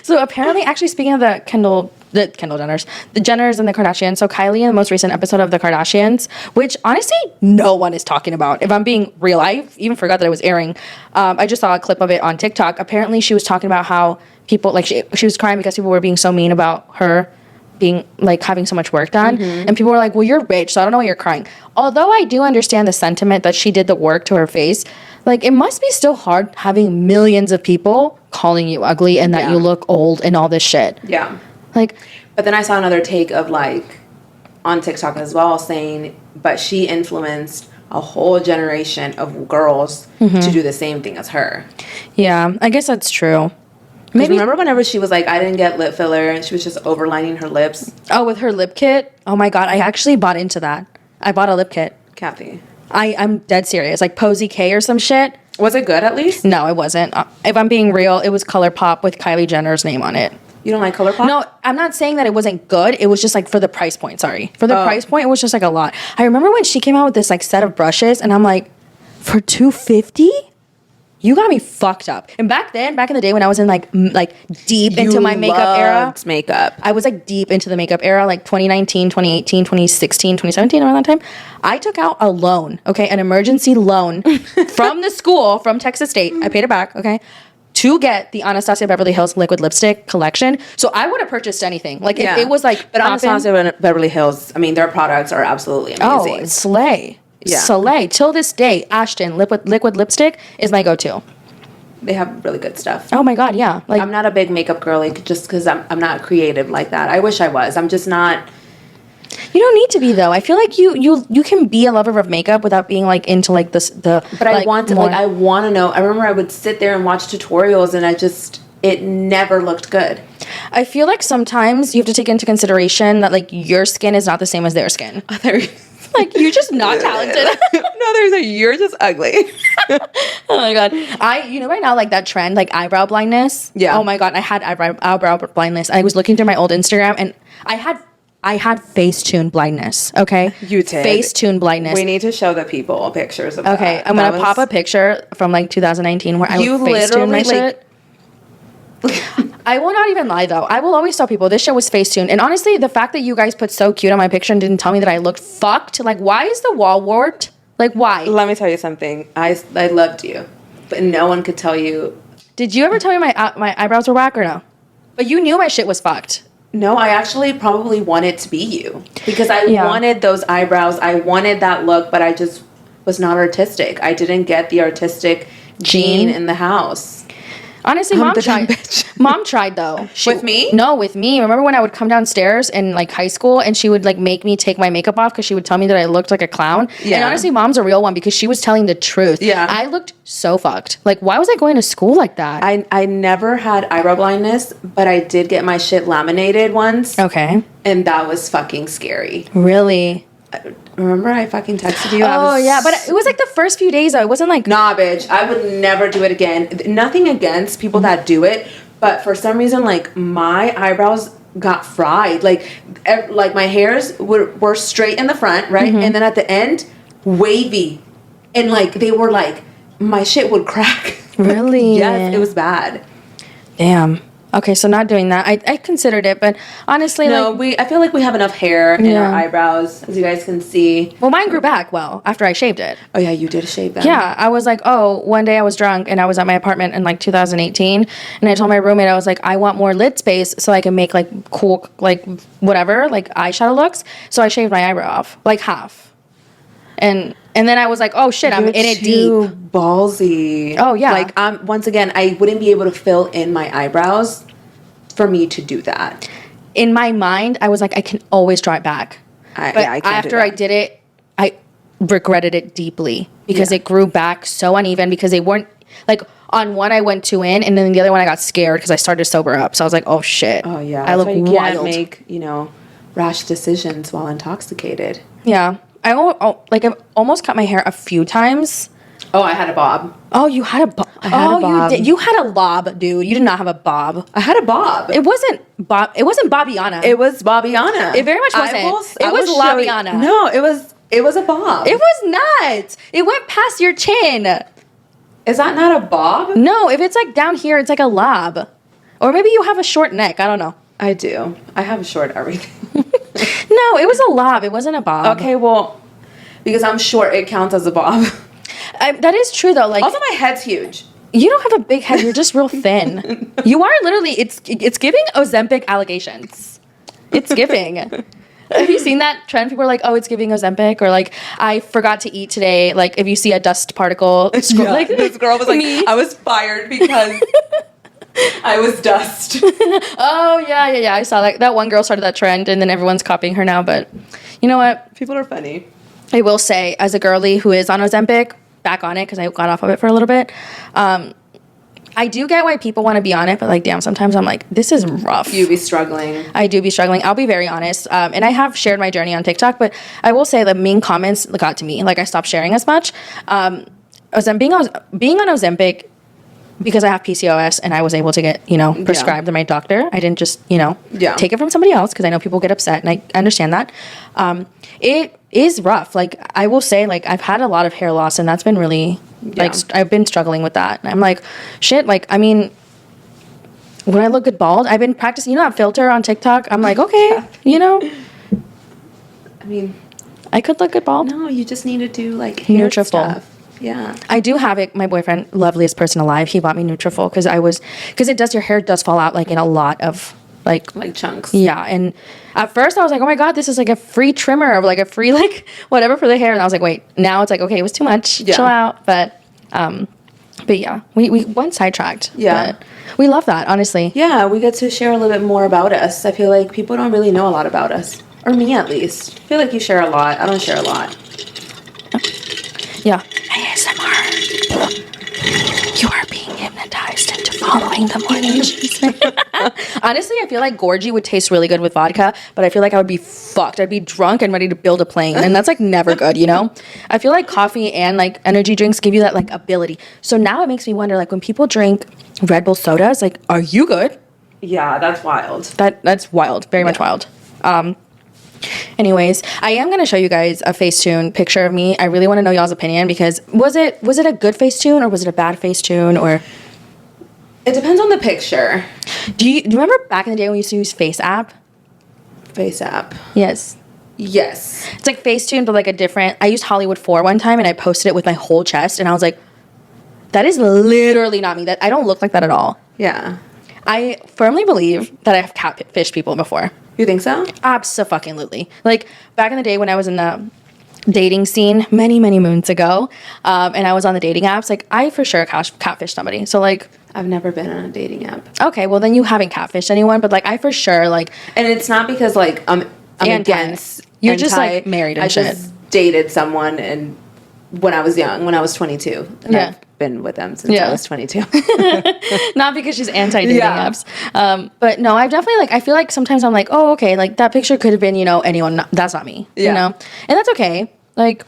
So apparently, actually, speaking of the Kendall the Kendall Jenners, the Jenners and the Kardashians. So Kylie in the most recent episode of the Kardashians, which honestly no one is talking about. If I'm being real, I even forgot that it was airing. I just saw a clip of it on TikTok. Apparently she was talking about how people, like she was crying because people were being so mean about her being like having so much work done. And people were like, well, you're rich, so I don't know why you're crying. Although I do understand the sentiment that she did the work to her face, like it must be still hard having millions of people calling you ugly and that you look old and all this shit. Yeah. Like, but then I saw another take of like on TikTok as well saying, but she influenced a whole generation of girls to do the same thing as her. yeah, I guess that's true. Maybe remember whenever she was like, I didn't get lip filler and she was just overlining her lips. Oh, with her lip kit? Oh my God, I actually bought into that. I bought a lip kit. Kathy. I'm dead serious. Like Posy K or some shit. Was it good at least? No, it wasn't. If I'm being real, it was ColourPop with Kylie Jenner's name on it. You don't like ColourPop? No, I'm not saying that it wasn't good. It was just like for the price point, sorry. For the price point, it was just like a lot. I remember when she came out with this like set of brushes and I'm like, for $250? You got me fucked up. And back then, back in the day when I was in like deep into my makeup era. Makeup. I was like deep into the makeup era, like 2019, 2018, 2016, 2017, around that time. I took out a loan, okay, an emergency loan from the school, from Texas State. I paid it back, okay, to get the Anastasia Beverly Hills liquid lipstick collection. So I would have purchased anything. Like if it was like, but Anastasia Beverly Hills, I mean, their products are absolutely amazing. Oh, slay. Yeah. Slay. Till this day, Ashton liquid lipstick is my go-to. They have really good stuff. Oh my God, yeah. Like I'm not a big makeup girly just because I'm not creative like that. I wish I was. I'm just not. You don't need to be though. I feel like you can be a lover of makeup without being like into like this the. But I want to I want to know. I remember I would sit there and watch tutorials, and it never looked good. I feel like sometimes you have to take into consideration that like your skin is not the same as their skin. Like you're just not talented. No, you're just ugly. Oh my God. Right now like that trend, like eyebrow blindness. Yeah. Oh my God, I had eyebrow blindness. I was looking through my old Instagram and I had Facetune blindness. Okay. You did. Facetune blindness. We need to show the people pictures of that. Okay, I'm gonna pop a picture from like 2019 where I would Facetune my shit. I will not even lie though. I will always tell people this shit was Facetune. And honestly, the fact that you guys put so cute on my picture and didn't tell me that I looked fucked, like why is the wall warped? Like why? Let me tell you something. I loved you, but no one could tell you. Did you ever tell me my eyebrows were whack or no? But you knew my shit was fucked. No, I actually probably wanted to be you because I wanted those eyebrows. I wanted that look, but I just was not artistic. I didn't get the artistic gene in the house. Honestly, mom tried. Mom tried though. With me? No, with me. Remember when I would come downstairs in like high school and she would like make me take my makeup off because she would tell me that I looked like a clown. Yeah. And honestly, mom's a real one because she was telling the truth. Yeah. I looked so fucked. Like, why was I going to school like that? I never had eyebrow blindness, but I did get my shit laminated once. Okay. And that was fucking scary. Really? Remember I fucking texted you? Oh, yeah. But it was like the first few days, though. It wasn't like... Nah, bitch. I would never do it again. Nothing against people that do it. But for some reason, like, my eyebrows got fried. Like my hairs were straight in the front, right? And then at the end, wavy. And, like, they were, like... My shit would crack. Really? Yes, it was bad. Damn. Okay, so not doing that. I considered it, but honestly, no, I feel like we have enough hair in our eyebrows, as you guys can see. Well, mine grew back after I shaved it. Oh yeah, you did shave them. Yeah, I was like, one day I was drunk and I was at my apartment in like 2018, and I told my roommate, I was like, I want more lid space so I can make like cool, like whatever, like eyeshadow looks. So I shaved my eyebrow off, like half. And then I was like, oh shit, I'm in it deep. Ballsy. Oh yeah. Like once again, I wouldn't be able to fill in my eyebrows for me to do that. In my mind, I was like, I can always draw it back. I can't after I did it, I regretted it deeply because it grew back so uneven because they weren't like on one I went too in and then the other one I got scared because I started to sober up. So I was like, oh shit. Oh yeah. I look wild. You can't make, rash decisions while intoxicated. Yeah. I've almost cut my hair a few times. Oh, I had a bob. Oh, you had a bob. You did. You had a bob, dude. You did not have a bob. I had a bob. It wasn't Bob. It wasn't Bobbiana. It was Bobbiana. It very much wasn't. It was Labiana. No, it was a bob. It was not. It went past your chin. Is that not a bob? No, if it's like down here, it's like a lob. Or maybe you have a short neck. I don't know. I do. I have short everything. No, it was a lob. It wasn't a bob. Okay, well, because I'm short, it counts as a bob. That is true though. Like, Also, my head's huge. you don't have a big head. You're just real thin. You are literally. It's giving Ozempic allegations. It's giving. Have you seen that trend? People are like, "Oh, it's giving Ozempic," or like, "I forgot to eat today." Like, if you see a dust particle, Yeah, like this girl was like, me. I was fired because I was dust. Oh yeah. I saw that one girl started that trend, and then everyone's copying her now. But you know what? People are funny. I will say, as a girly who is on Ozempic, back on it because I got off of it for a little bit. I do get why people want to be on it, but like, damn, sometimes I'm like, this is rough. You be struggling. I do be struggling. I'll be very honest. And I have shared my journey on TikTok, but I will say the mean comments got to me. Like, I stopped sharing as much. Being on Ozempic, because I have PCOS and I was able to get, prescribed by my doctor. I didn't just, take it from somebody else because I know people get upset and I understand that. It is rough. Like, I will say, like, I've had a lot of hair loss and that's been really, like, I've been struggling with that. And I'm like, shit, like, I mean, when I look good bald, I've been practicing, that filter on TikTok. I'm like, okay, I mean, I could look good bald. no, you just need to do, like, hair Nutrafol. stuff. Yeah. I do have it. My boyfriend, loveliest person alive, he bought me Nutrafol because your hair does fall out, like, in a lot of, like chunks. Yeah, and at first I was like, oh my god, this is like a free trimmer of like a free like whatever for the hair, and I was like, wait, now it's like, okay, it was too much. Yeah. Chill out. But yeah, we went sidetracked. Yeah. But we love that, honestly. Yeah, we get to share a little bit more about us. I feel like people don't really know a lot about us. Or me, at least. I feel like you share a lot. I don't share a lot. Yeah. ASMR. You are being hypnotized into following the morning chisme. Honestly, I feel like Gorgie would taste really good with vodka, but I feel like I would be fucked. I'd be drunk and ready to build a plane, and that's like never good, I feel like coffee and like energy drinks give you that like ability. So now it makes me wonder, like, when people drink Red Bull sodas, like, are you good? Yeah, that's wild. That's wild. Very much wild. Anyways, I am going to show you guys a Facetune picture of me. I really want to know y'all's opinion because was it a good Facetune or was it a bad Facetune or... It depends on the picture. Do you remember back in the day when we used to use Face app? Face app. Yes. Yes. It's like Facetune, but like a different... I used Hollywood 4 one time and I posted it with my whole chest and I was like, that is literally not me. That I don't look like that at all. Yeah. I firmly believe that I have catfished people before. You think so? Absolutely. Like, back in the day when I was in the dating scene many, many moons ago, and I was on the dating apps, like, I for sure catfished somebody. So, like... I've never been on a dating app. Okay, well, then you haven't catfished anyone, but, like, I for sure, like... And it's not because, like, I'm against... You're just, like, married and shit. I just dated someone and when I was young, when I was 22. And Yeah. I've been with them since I was 22. Not because she's anti-dating Yeah. apps. But no, I've definitely, like, I feel like sometimes I'm like, oh, okay, like, that picture could have been, anyone. That's not me, And that's okay. Like,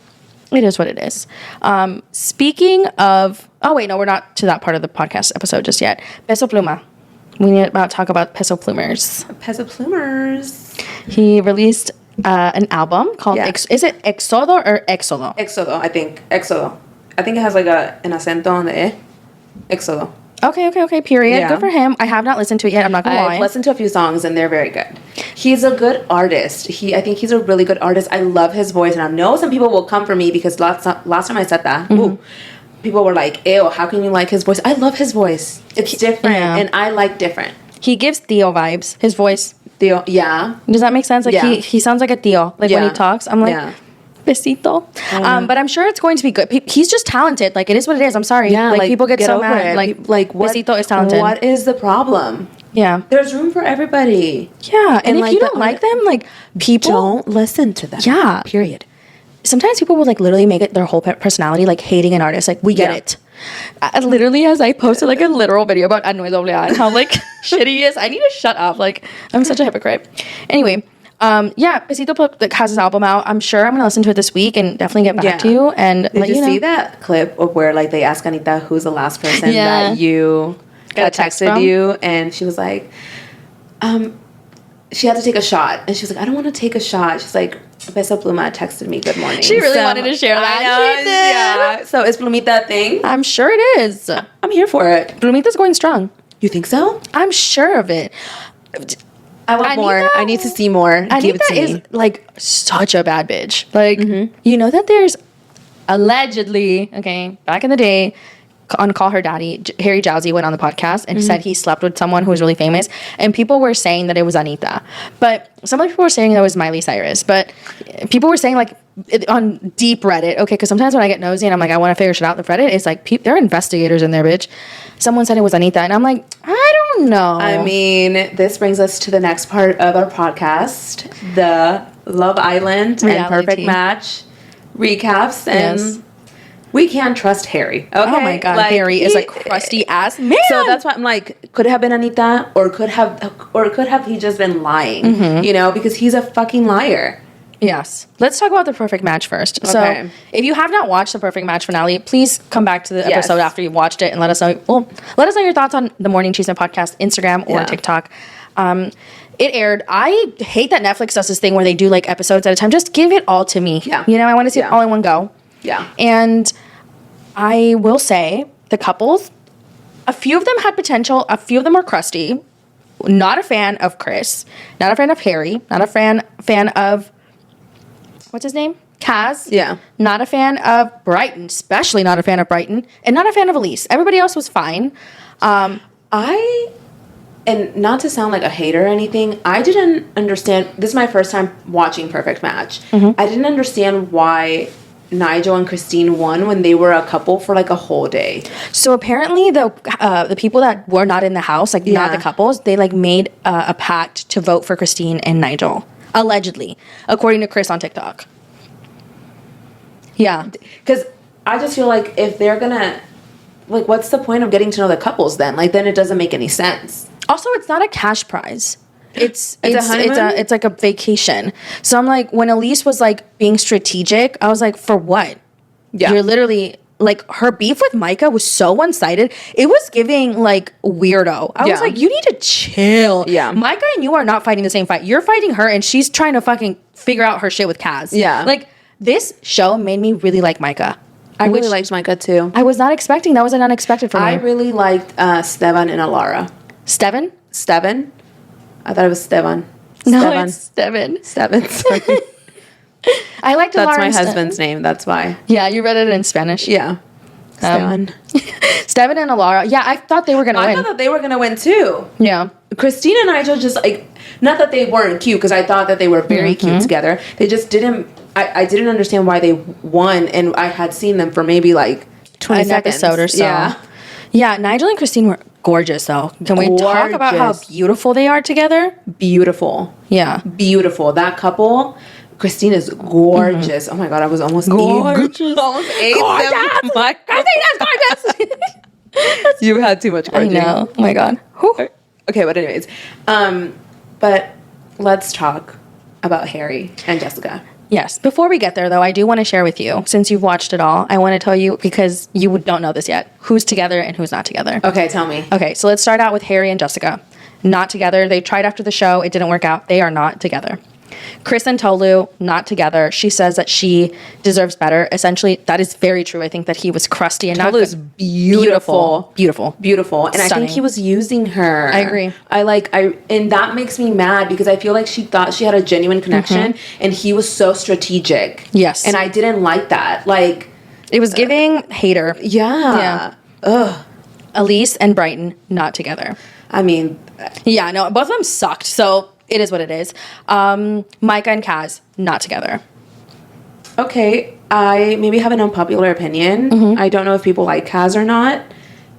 it is what it is. Speaking of... Oh, wait, no, we're not to that part of the podcast episode just yet. Peso Pluma. We need to talk about Peso Plumers. Peso Plumers. He released an album called... Yeah. Is it Exodo or Éxodo? Éxodo, I think. Éxodo. I think it has like an acento on the E. Éxodo. Okay, period. Yeah. Good for him. I have not listened to it yet. I'm not going to lie. I've listened to a few songs and they're very good. He's a good artist. I think he's a really good artist. I love his voice, and I know some people will come for me because last time I said that, people were like, ew, how can you like his voice? I love his voice. It's different, and I like different. He gives Theo vibes. His voice. Theo, yeah. Does that make sense? Like, he sounds like a Theo. Like, when he talks, I'm like, besito. But I'm sure it's going to be good. He's just talented. Like, it is what it is. I'm sorry. Yeah, like people get so mad. Like what, besito is talented. What is the problem? Yeah. There's room for everybody. Yeah. And if you don't like them, like, people... Don't listen to them. Yeah. Period. Sometimes people will, like, literally make it their whole personality, like, hating an artist. Like, we get it. Literally, as I posted, like, a literal video about Anuel and how, like, shitty he is. I need to shut up. Like, I'm such a hypocrite. Anyway... Besito has his album out. I'm sure I'm going to listen to it this week and definitely get back to you. And did you see that clip of where, like, they asked Anita who's the last person that you got texted you, and she was like, she had to take a shot, and she was like, I don't want to take a shot. She's like, Peso Pluma texted me good morning. She really wanted to share that. I know, she did. Yeah. So is Plumita a thing? I'm sure it is. I'm here for it. Plumita's going strong. You think so? I'm sure of it. I want more. I need to see more. Give it to Anita is me. like such a bad bitch. Like, you know that there's allegedly, okay, back in the day, on Call Her Daddy, Harry Jowsey went on the podcast and said he slept with someone who was really famous, and people were saying that it was Anita, but some of the people were saying that it was Miley Cyrus, but people were saying like on deep Reddit, okay, because sometimes when I get nosy and I'm like, I want to figure shit out, the Reddit is like, there are investigators in there, bitch. Someone said it was Anita, and I'm like, I don't know. I mean, this brings us to the next part of our podcast, the Love Island and Perfect Match recaps, and Yes. we can't trust Harry. Okay? Oh my god, Like, Harry is a crusty ass man. So that's why I'm like, could it have been Anita, or could have he just been lying? You know, because he's a fucking liar. Yes. Let's talk about the Perfect Match first. Okay. So, if you have not watched the Perfect Match finale, please come back to the episode after you've watched it and let us know. Well, let us know your thoughts on the Morning Chisme podcast, Instagram or TikTok. It aired. I hate that Netflix does this thing where they do like episodes at a time. Just give it all to me. Yeah. You know, I want to see it all in one go. Yeah. And I will say the couples, a few of them had potential. A few of them were crusty. Not a fan of Chris. Not a fan of Harry. Not a fan of, what's his name? Kaz. Yeah. Not a fan of Brighton. Especially not a fan of Brighton. And not a fan of Elise. Everybody else was fine. And not to sound like a hater or anything, I didn't understand. This is my first time watching Perfect Match. I didn't understand why Nigel and Christine won when they were a couple for like a whole day. So apparently the people that were not in the house, like not the couples, they like made a pact to vote for Christine and Nigel. Allegedly. According to Chris on TikTok. Yeah. Because I just feel like if they're gonna, like, what's the point of getting to know the couples then? Like, then it doesn't make any sense. Also, it's not a cash prize. It's a honeymoon? it's like a vacation. So I'm like, when Elise was like being strategic, I was like, for what? Yeah. You're literally like, her beef with Micah was so one-sided. It was giving like weirdo. I was like, you need to chill. Yeah. Micah and you are not fighting the same fight. You're fighting her and she's trying to fucking figure out her shit with Kaz. Yeah. Like, this show made me really like Micah. I really liked Micah too. I was not expecting. That was an unexpected for me. I really liked Stevan and Alara. Steven? Stevan? I thought it was Stevan. No, Stevan. it's Steven. Stevan, sorry. I liked That's Alara my and husband's name, that's why. Yeah, you read it in Spanish. Yeah. Stevan. Steven and Alara. Yeah, I thought they were going to I win. thought that they were going to win too. Yeah. Christine and Nigel just like, not that they weren't cute, because I thought that they were very cute together. They just didn't, I didn't understand why they won, and I had seen them for maybe like 20 An seconds. episode or so. Yeah. Yeah, Nigel and Christine were gorgeous, though. Can we talk about how Gorgeous. beautiful they are together? Beautiful. Yeah. Beautiful. That couple, Christine is gorgeous. Oh my God, I was almost Gorgeous. almost ate them. My Christine is gorgeous! You had too much I gorging. know. Oh my God. Whew. Okay, but anyways, but let's talk about Harry and Jessica. Yes. Before we get there, though, I do want to share with you, since you've watched it all, I want to tell you, because you don't know this yet, who's together and who's not together. Okay, tell me. Okay, so let's start out with Harry and Jessica. Not together. They tried after the show. It didn't work out. They are not together. Chris and Tolu, not together. She says that she deserves better. Essentially, that is very true. I think that he was crusty and Tolu not is good. beautiful. Beautiful. And I Stunning. think he was using her. I agree. And that makes me mad because I feel like she thought she had a genuine connection and he was so strategic. Yes. And I didn't like that. Like, It was giving hater. yeah. Ugh. Elise and Brighton, not together. I mean, Yeah, no, both of them sucked. So it is what it is. Micah and Kaz, not together. okay, I maybe have an unpopular opinion. I don't know if people like Kaz or not,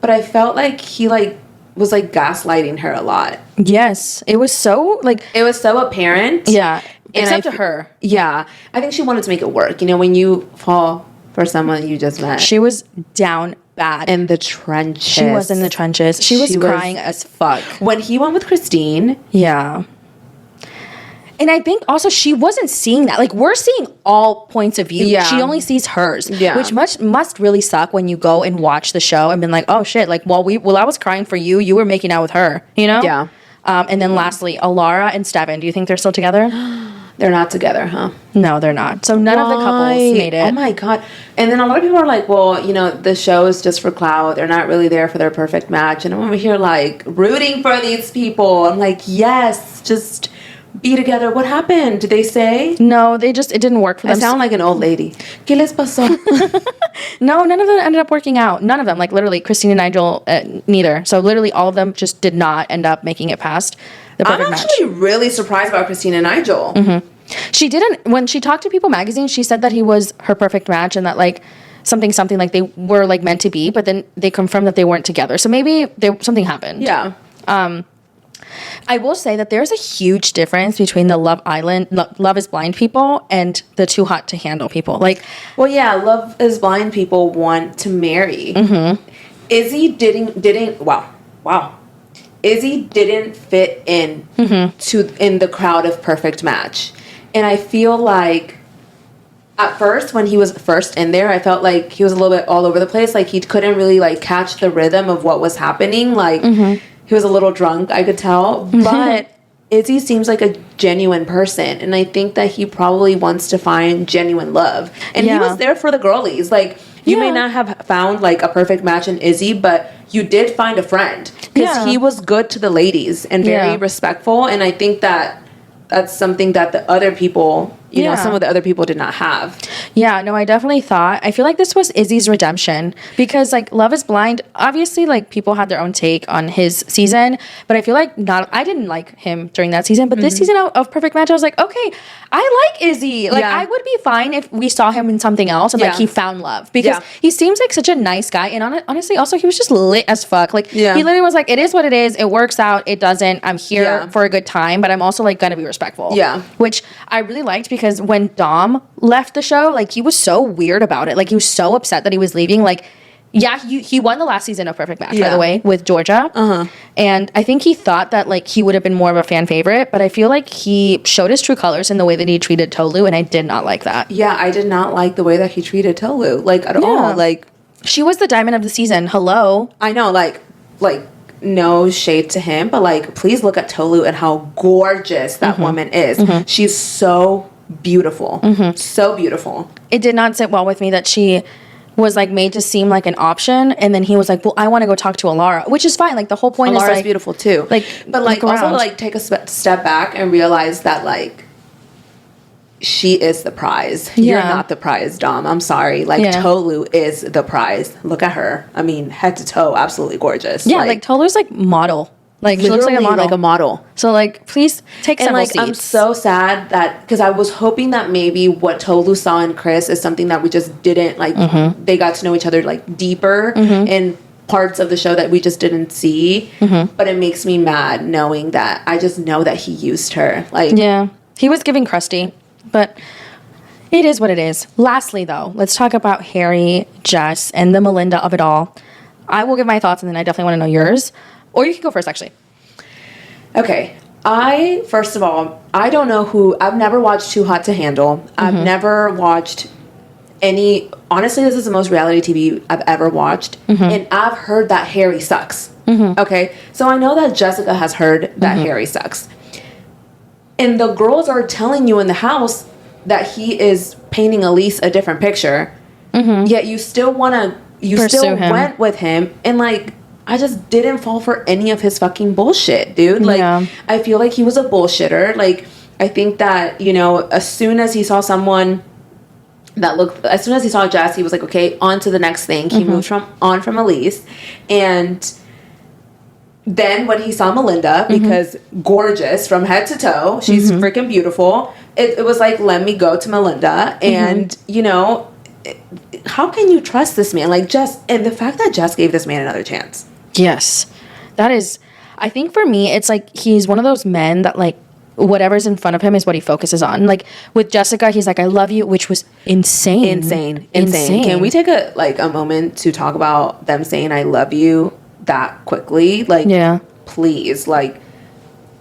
but I felt like he was gaslighting her a lot. Yes, it was so It was so apparent. yeah. And Except to her. Yeah. I think she wanted to make it work. You know, when you fall for someone you just met. She was down bad. In the trenches. She was in the trenches. She was crying as fuck. When he went with Christine. Yeah. And I think also she wasn't seeing that. Like, we're seeing all points of view. Yeah. She only sees hers. Yeah. Which must really suck when you go and watch the show and been like, oh shit, like while I was crying for you, you were making out with her. You know? Yeah. And then lastly, Alara and Steven. Do you think they're still together? They're not together, huh? No, they're not. So none of the couples made it. Oh my God. And then a lot of people are like, well, you know, the show is just for clout. They're not really there for their perfect match. And I'm over here like rooting for these people. I'm like, yes, just be together. What happened? Did they say? No, it didn't work for them. I sound like an old lady. ¿Qué les pasó? No, none of them ended up working out. None of them. Like literally, Christine and Nigel, neither. So literally all of them just did not end up making it past the perfect match. I'm actually really surprised about Christine and Nigel. Mm-hmm. She didn't, when she talked to People Magazine, she said that he was her perfect match and that like something like they were like meant to be, but then they confirmed that they weren't together. So maybe something happened. Yeah. I will say that there's a huge difference between the Love is Blind people and the Too Hot to Handle people. Like, well, yeah, Love is Blind people want to marry. Mm-hmm. Izzy didn't. Wow. Izzy didn't fit in in the crowd of perfect match. And I feel like at first, when he was first in there, I felt like he was a little bit all over the place. Like he couldn't really like catch the rhythm of what was happening. Like he was a little drunk, I could tell. But Izzy seems like a genuine person. And I think that he probably wants to find genuine love. And he was there for the girlies. Like you may not have found like a perfect match in Izzy, but you did find a friend. Because he was good to the ladies and very respectful. And I think that that's something that the other people, you know, some of the other people did not have. Yeah, no, I definitely thought. I feel like this was Izzy's redemption because, like, Love is Blind, obviously, like, people had their own take on his season, but I feel like I didn't like him during that season, but this season of Perfect Match, I was like, okay, I like Izzy. Like, I would be fine if we saw him in something else and, like, he found love because he seems like such a nice guy, and honestly, also, he was just lit as fuck. Like, he literally was like, it is what it is. It works out. It doesn't. I'm here for a good time, but I'm also, like, gonna be respectful. Yeah. Which I really liked because when Dom left the show, like, he was so weird about it. Like, he was so upset that he was leaving. Like, yeah, he won the last season of Perfect Match, by the way, with Georgia. And I think he thought that, like, he would have been more of a fan favorite, but I feel like he showed his true colors in the way that he treated Tolu, and I did not like that. Yeah, I did not like the way that he treated Tolu, like, at all. Like, she was the diamond of the season. Hello. I know, like, no shade to him, but, like, please look at Tolu and how gorgeous that woman is. She's so beautiful. So beautiful. It did not sit well with me that she was like made to seem like an option, and then he was like, well, I want to go talk to Alara, which is fine. Like the whole point Alara's is like beautiful too. Like, but like also like take a step back and realize that like she is the prize. You're not the prize, Dom. I'm sorry. Like Tolu is the prize. Look at her. I mean, head to toe, absolutely gorgeous. Yeah, like Tolu's like model. Like she looks like a model. So like, please take several seats. I'm so sad that because I was hoping that maybe what Tolu saw in Chris is something that we just didn't like. They got to know each other like deeper in parts of the show that we just didn't see. But it makes me mad knowing that I just know that he used her. Like he was giving crusty, but it is what it is. Lastly, though, let's talk about Harry, Jess, and the Melinda of it all. I will give my thoughts, and then I definitely want to know yours. Or you can go first, actually. Okay. First of all, I don't know who... I've never watched Too Hot to Handle. I've never watched any... Honestly, this is the most reality TV I've ever watched. And I've heard that Harry sucks. Okay? So I know that Jessica has heard that Harry sucks. And the girls are telling you in the house that he is painting Elise a different picture. Yet you still want to... You still went with him. And, like... I just didn't fall for any of his fucking bullshit, dude. Like, I feel like he was a bullshitter. Like, I think that, you know, as soon as he saw someone that looked... As soon as he saw Jess, he was like, okay, on to the next thing. He moved on from Elise. And then when he saw Melinda, because gorgeous from head to toe, she's freaking beautiful, it was like, let me go to Melinda. And, you know... How can you trust this man? Like, Jess... And the fact that Jess gave this man another chance... Yes. That is... I think for me, it's like he's one of those men that, like, whatever's in front of him is what he focuses on. Like, with Jessica, he's like, I love you, which was insane. Insane. Can we take a moment to talk about them saying I love you that quickly? Like, please. Like,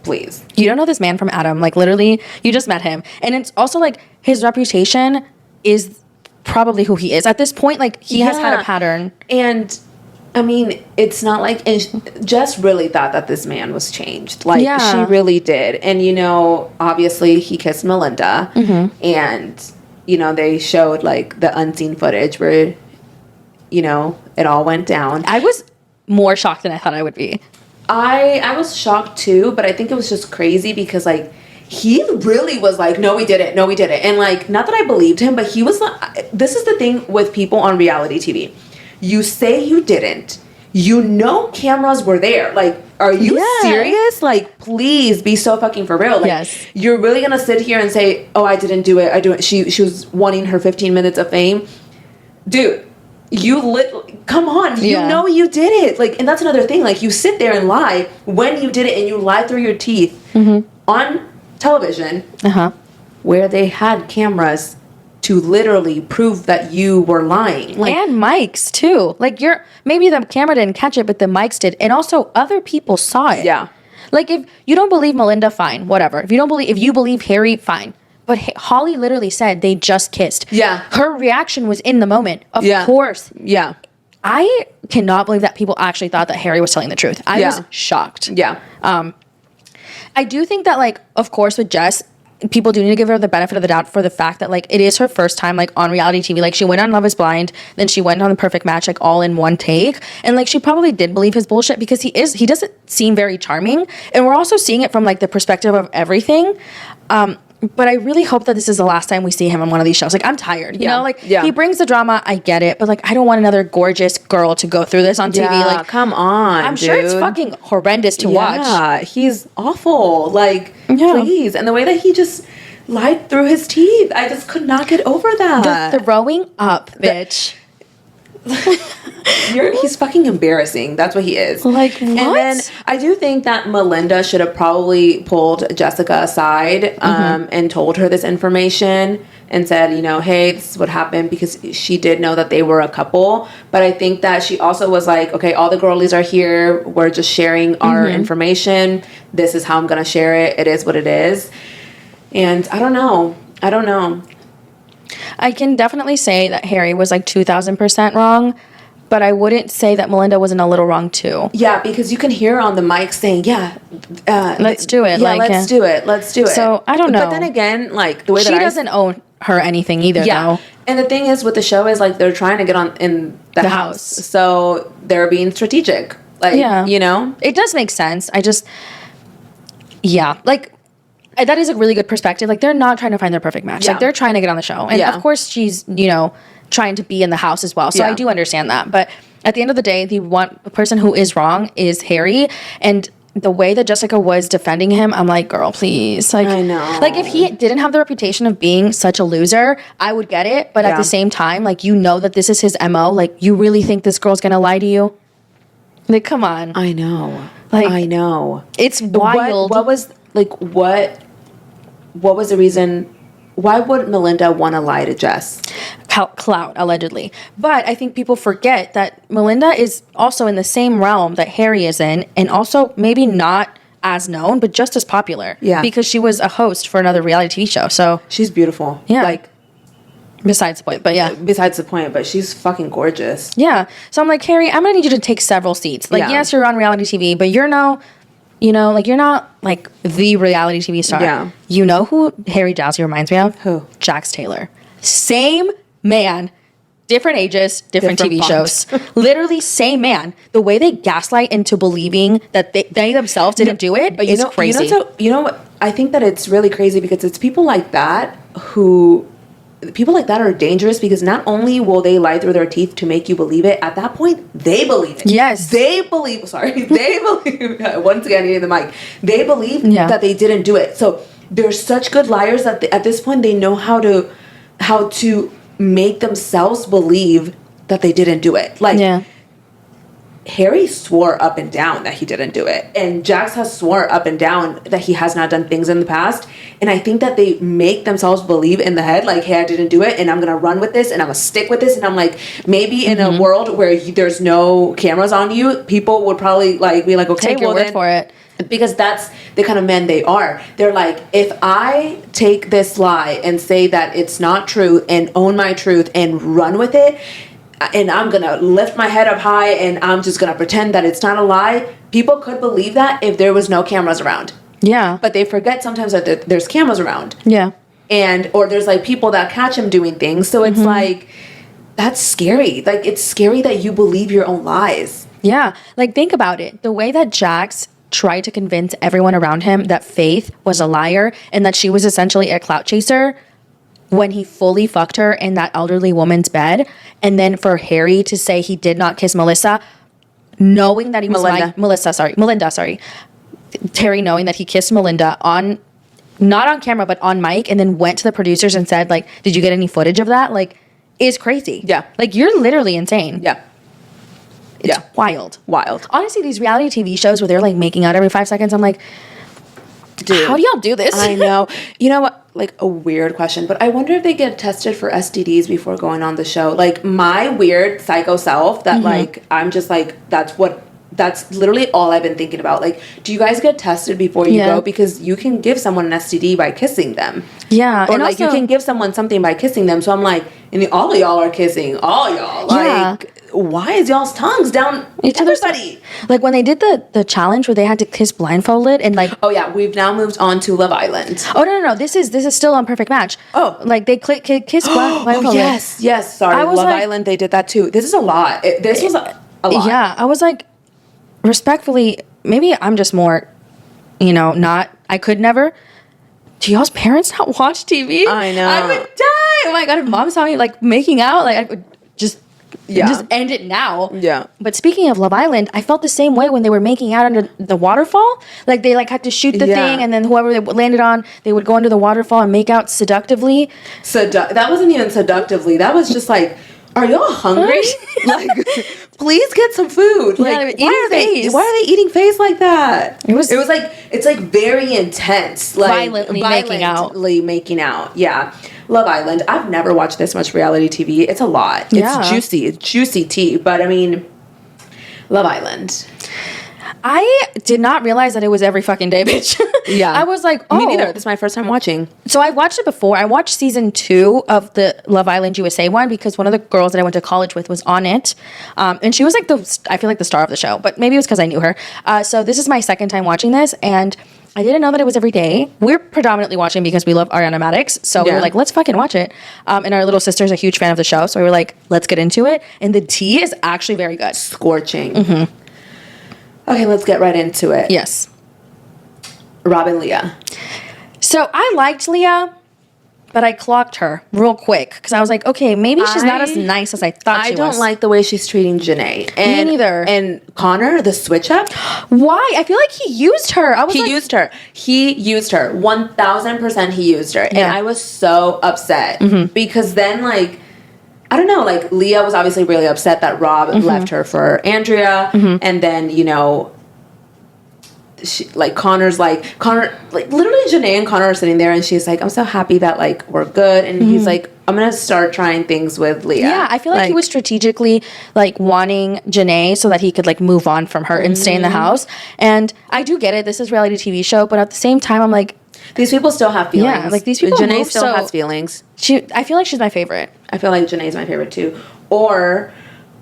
please. You don't know this man from Adam. Like, literally, you just met him. And it's also, like, his reputation is... probably who he is at this point. Like he has had a pattern, and I mean, it's not like, and Jess really thought that this man was changed. Like, Yeah. she really did. And, you know, obviously he kissed Melinda. And, you know, they showed, like, the unseen footage where, you know, it all went down. I was more shocked than I thought I would be. I was shocked, too. But I think it was just crazy because, like, he really was like, no, we didn't. No, we didn't. And, like, not that I believed him, but he was like, this is the thing with people on reality TV. You say you didn't. You know cameras were there. Like, are you serious? Like, please be so fucking for real. Like, Yes. You're really gonna sit here and say, oh, I didn't do it. I do it. She was wanting her 15 minutes of fame. Dude, come on. You know you did it. Like, and that's another thing. Like, you sit there and lie when you did it, and you lie through your teeth on television where they had cameras to literally prove that you were lying. Like, and mics too. Like, maybe the camera didn't catch it, but the mics did. And also other people saw it. Yeah. Like, if you don't believe Melinda, fine, whatever. If you believe Harry, fine. But Holly literally said they just kissed. Yeah. Her reaction was in the moment. Of course. Yeah. I cannot believe that people actually thought that Harry was telling the truth. I was shocked. Yeah. I do think that, like, of course, with Jess, people do need to give her the benefit of the doubt for the fact that, like, it is her first time, like, on reality TV. Like, she went on Love is Blind, then she went on The Perfect Match, like, all in one take. And, like, she probably did believe his bullshit because he doesn't seem very charming. And we're also seeing it from, like, the perspective of everything. But I really hope that this is the last time we see him on one of these shows. Like, I'm tired, you know? Like, he brings the drama, I get it. But, like, I don't want another gorgeous girl to go through this on TV. Like, come on, I'm sure it's fucking horrendous to watch. Yeah, he's awful. Like, please. And the way that he just lied through his teeth, I just could not get over that. The throwing up, bitch. He's fucking embarrassing. That's what he is. Like, what? And then I do think that Melinda should have probably pulled Jessica aside and told her this information and said, you know, hey, this is what happened, because she did know that they were a couple. But I think that she also was like, okay, all the girlies are here. We're just sharing our information. This is how I'm going to share it. It is what it is. And I don't know. I can definitely say that Harry was like 2,000% wrong, but I wouldn't say that Melinda wasn't a little wrong too. Yeah, because you can hear on the mic saying, let's do it. Yeah, let's do it. So, I don't know. But then again, like, the way she that doesn't own her anything either, though. And the thing is with the show is, like, they're trying to get on in the house. So they're being strategic. Like, you know? It does make sense. Like, that is a really good perspective. Like, they're not trying to find their perfect match. Like, they're trying to get on the show. And of course she's, you know, trying to be in the house as well. So I do understand that. But at the end of the day, the person who is wrong is Harry. And the way that Jessica was defending him, I'm like, girl, please. Like, I know. Like, if he didn't have the reputation of being such a loser, I would get it. But at the same time, like, you know that this is his MO. Like, you really think this girl's gonna lie to you? Like, come on. I know. Like, I know. It's wild. What was the reason? Why would Melinda want to lie to Jess? Clout, allegedly. But I think people forget that Melinda is also in the same realm that Harry is in, and also maybe not as known, but just as popular. Yeah. Because she was a host for another reality TV show. So she's beautiful. Yeah. Like, besides the point, but yeah. Besides the point, but she's fucking gorgeous. Yeah. So I'm like, Harry, I'm gonna need you to take several seats. Like, yes, you're on reality TV, but you're no, you know, like, you're not like the reality TV star. Yeah. You know who Harry Jowsey reminds me of? Who? Jax Taylor. Same man, different ages, different TV shows. Literally same man. The way they gaslight into believing that they themselves didn't do it, but it's crazy. You know what? I think that it's really crazy because it's people like that who... People like that are dangerous because not only will they lie through their teeth to make you believe it, at that point, they believe it. Yes. They believe, once again, hitting the mic. They believe that they didn't do it. So they're such good liars that at this point, they know how to make themselves believe that they didn't do it. Like, Harry swore up and down that he didn't do it. And Jax has swore up and down that he has not done things in the past. And I think that they make themselves believe in the head, like, hey, I didn't do it, and I'm going to run with this, and I'm going to stick with this. And I'm like, maybe in a world where there's no cameras on you, people would probably, like, be like, okay, take your word for it. Because that's the kind of men they are. They're like, if I take this lie and say that it's not true and own my truth and run with it, and I'm gonna lift my head up high and I'm just gonna pretend that it's not a lie. People could believe that if there was no cameras around. Yeah. But they forget sometimes that there's cameras around. Yeah. And, or there's like people that catch him doing things. So it's like, that's scary. Like, it's scary that you believe your own lies. Yeah. Like, think about it. The way that Jax tried to convince everyone around him that Faith was a liar and that she was essentially a clout chaser when he fully fucked her in that elderly woman's bed. And then for Harry to say he did not kiss Melissa, knowing that he was Melinda, sorry. Terry knowing that he kissed Melinda not on camera, but on mic, and then went to the producers and said, like, did you get any footage of that? Like, is crazy. Yeah. Like, you're literally insane. Yeah. It's wild. Wild. Honestly, these reality TV shows where they're, like, making out every 5 seconds, I'm like, dude, how do y'all do this? I know. You know what? Like, a weird question, but I wonder if they get tested for STDs before going on the show. Like, my weird psycho self that, like, I'm just like, that's literally all I've been thinking about. Like, do you guys get tested before you go? Because you can give someone an STD by kissing them. Yeah. Or, and like, also, you can give someone something by kissing them. So I'm like, and all of y'all are kissing. All y'all. Like, why is y'all's tongues down each everybody? Like, when they did the challenge where they had to kiss blindfolded and, like... Oh, yeah. We've now moved on to Love Island. Oh, no. This is still on Perfect Match. Oh. Like, they kiss blindfolded. Oh, yes. Sorry. Love Island, they did that, too. This is a lot. This was a lot. Yeah. I was like... Respectfully, maybe I'm just more, I could never. Do y'all's parents not watch TV? I know. I would die. Oh my God, if mom saw me, like, making out, like, I would just end it now. Yeah. But speaking of Love Island, I felt the same way when they were making out under the waterfall. Like, they, like, had to shoot the thing, and then whoever they landed on, they would go under the waterfall and make out seductively. That wasn't even seductively. That was just like... Are y'all hungry? Like, please get some food. Like, why are they eating face like that? It was like, it's like very intense. Like, violently making out. Yeah. Love Island. I've never watched this much reality TV. It's a lot. It's juicy. It's juicy tea. But I mean, Love Island. I did not realize that it was every fucking day, bitch. Yeah. I was like, oh. Me neither. This is my first time watching. So I watched it before. I watched season 2 of the Love Island USA one because one of the girls that I went to college with was on it. And she was like I feel like the star of the show, but maybe it was because I knew her. So this is my second time watching this, and I didn't know that it was every day. We're predominantly watching because we love Ariana Madix. So we were like, let's fucking watch it. And our little sister's a huge fan of the show. So we were like, let's get into it. And the tea is actually very good. Scorching. Mm-hmm. Okay, let's get right into it. Yes. Rob and Leah. So I liked Leah, but I clocked her real quick because I was like, okay, maybe she's not as nice as I thought she was. I don't like the way she's treating Janae. Me neither. And Connor, the switch up. Why? I feel like he used her. He used her. 1000% he used her. And I was so upset because then, like, I don't know, like, Leah was obviously really upset that Rob left her for Andrea. And then, Connor, literally Janae and Connor are sitting there and she's like, I'm so happy that, like, we're good. And he's like, I'm going to start trying things with Leah. Yeah, I feel like he was strategically, like, wanting Janae so that he could, like, move on from her and stay in the house. And I do get it. This is a reality TV show. But at the same time, I'm like... These people still have feelings. Yeah, like, these people Janae still has feelings. I feel like she's my favorite. I feel like Janae's my favorite, too. Or,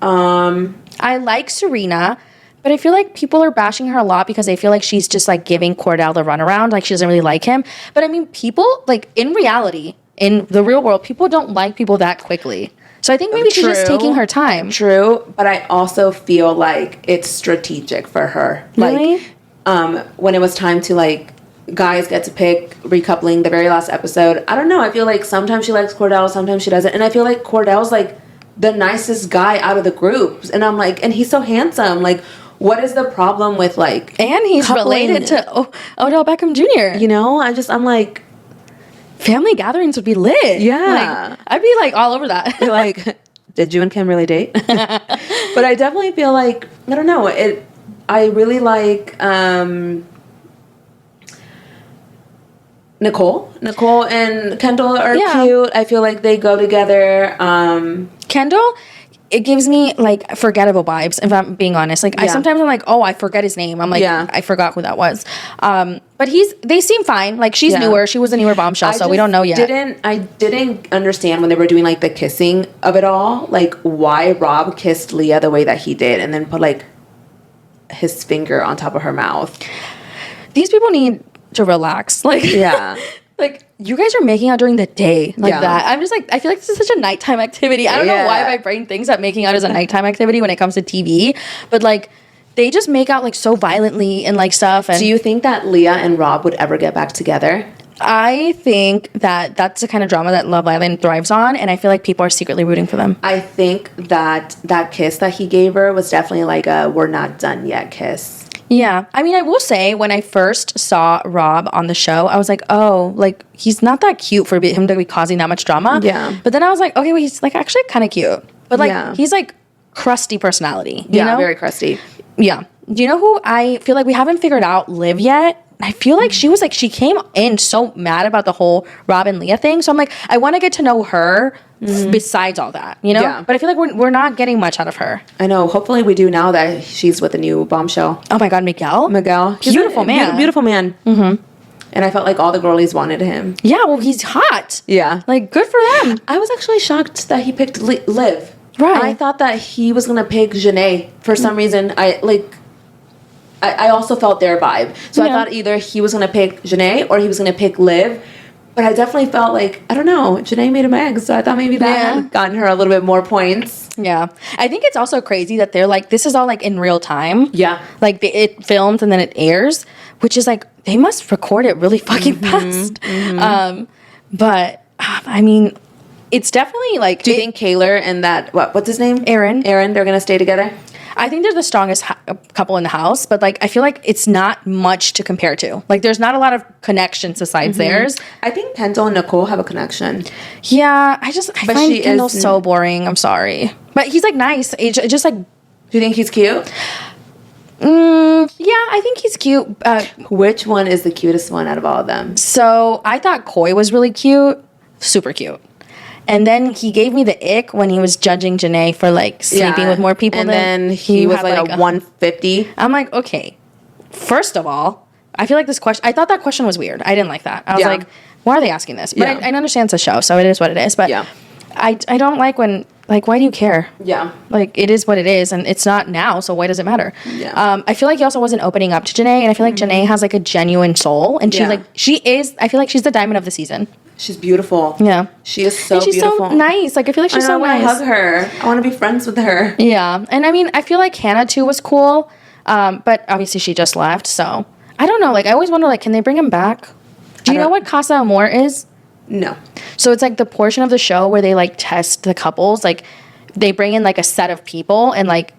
I like Serena... But I feel like people are bashing her a lot because they feel like she's just, like, giving Cordell the runaround. Like, she doesn't really like him. But, I mean, people, like, in reality, in the real world, people don't like people that quickly. So I think maybe she's just taking her time. True. But I also feel like it's strategic for her. Really? Like, when it was time to, like, guys get to pick recoupling the very last episode, I don't know. I feel like sometimes she likes Cordell, sometimes she doesn't. And I feel like Cordell's, like, the nicest guy out of the group. And I'm like, and he's so handsome. Like, what is the problem with, like... And he's related to Odell Beckham Jr. I'm like... Family gatherings would be lit. Yeah. Like, I'd be, like, all over that. Like, did you and Kim really date? But I definitely feel like... I don't know. I really like... Nicole and Kendall are cute. I feel like they go together. Kendall... it gives me like forgettable vibes, if I'm being honest. Like sometimes I'm like, oh, I forget his name. I'm like, I forgot who that was. But they seem fine. Like she's newer. She was a newer bombshell, so we don't know yet. I didn't understand when they were doing like the kissing of it all, like why Rob kissed Leah the way that he did, and then put like his finger on top of her mouth. These people need to relax. Like like you guys are making out during the day like that. I'm just like, I feel like this is such a nighttime activity. I don't know why my brain thinks that making out is a nighttime activity when it comes to TV, but like they just make out like so violently and like stuff. And do you think that Leah and Rob would ever get back together? I think that that's the kind of drama that Love Island thrives on, and I feel like people are secretly rooting for them. I think that kiss that he gave her was definitely like a "we're not done yet" kiss. Yeah. I mean, I will say, when I first saw Rob on the show, I was like, oh, like, he's not that cute for him to be causing that much drama. Yeah. But then I was like, okay, well, he's, like, actually kind of cute. But, like, he's, like, crusty personality, you know? Very crusty. Yeah. Do you know who I feel like we haven't figured out Liv yet? I feel like she was, like, she came in so mad about the whole Rob and Leah thing. So I'm like, I want to get to know her besides all that, you know? Yeah. But I feel like we're not getting much out of her. I know. Hopefully we do now that she's with a new bombshell. Oh my God, Miguel? He's beautiful man. Beautiful man. Mm-hmm. And I felt like all the girlies wanted him. Yeah, well, he's hot. Yeah. Like, good for them. I was actually shocked that he picked Liv. Right. I thought that he was going to pick Janae. For some reason, I also felt their vibe. So I thought either he was going to pick Janae or he was going to pick Liv. But I definitely felt like, I don't know, Janae made him eggs. So I thought maybe that had gotten her a little bit more points. Yeah. I think it's also crazy that they're like, this is all like in real time. Yeah. Like it films and then it airs, which is like, they must record it really fucking fast. Mm-hmm. But I mean, it's definitely like. Do you think Kaylor and that, what's his name? Aaron, they're going to stay together? I think they're the strongest couple in the house, but like I feel like it's not much to compare to. Like there's not a lot of connections besides theirs. I think Kendall and Nicole have a connection. Yeah, I find Kendall so boring. I'm sorry, but he's like nice. Just like, do you think he's cute? Yeah, I think he's cute. Which one is the cutest one out of all of them? So I thought Coy was really cute, super cute. And then he gave me the ick when he was judging Janae for like sleeping with more people. And then he was like a 150. I'm like, okay. First of all, I feel like this question. I thought that question was weird. I didn't like that. I was like, why are they asking this? But I understand it's a show, so it is what it is. But I don't like when like, why do you care? Yeah. Like it is what it is, and it's not now, so why does it matter? Yeah. I feel like he also wasn't opening up to Janae, and I feel like Janae has like a genuine soul, and she's like I feel like she's the diamond of the season. She's beautiful. Yeah. She is so beautiful. She's so nice. Like, I feel like she's so nice. I want to hug her. I want to be friends with her. Yeah. And I mean, I feel like Hannah, too, was cool. But obviously she just left. So, I don't know. Like, I always wonder, like, can they bring him back? Do you know what Casa Amor is? No. So, it's like the portion of the show where they, like, test the couples. Like, they bring in like a set of people and like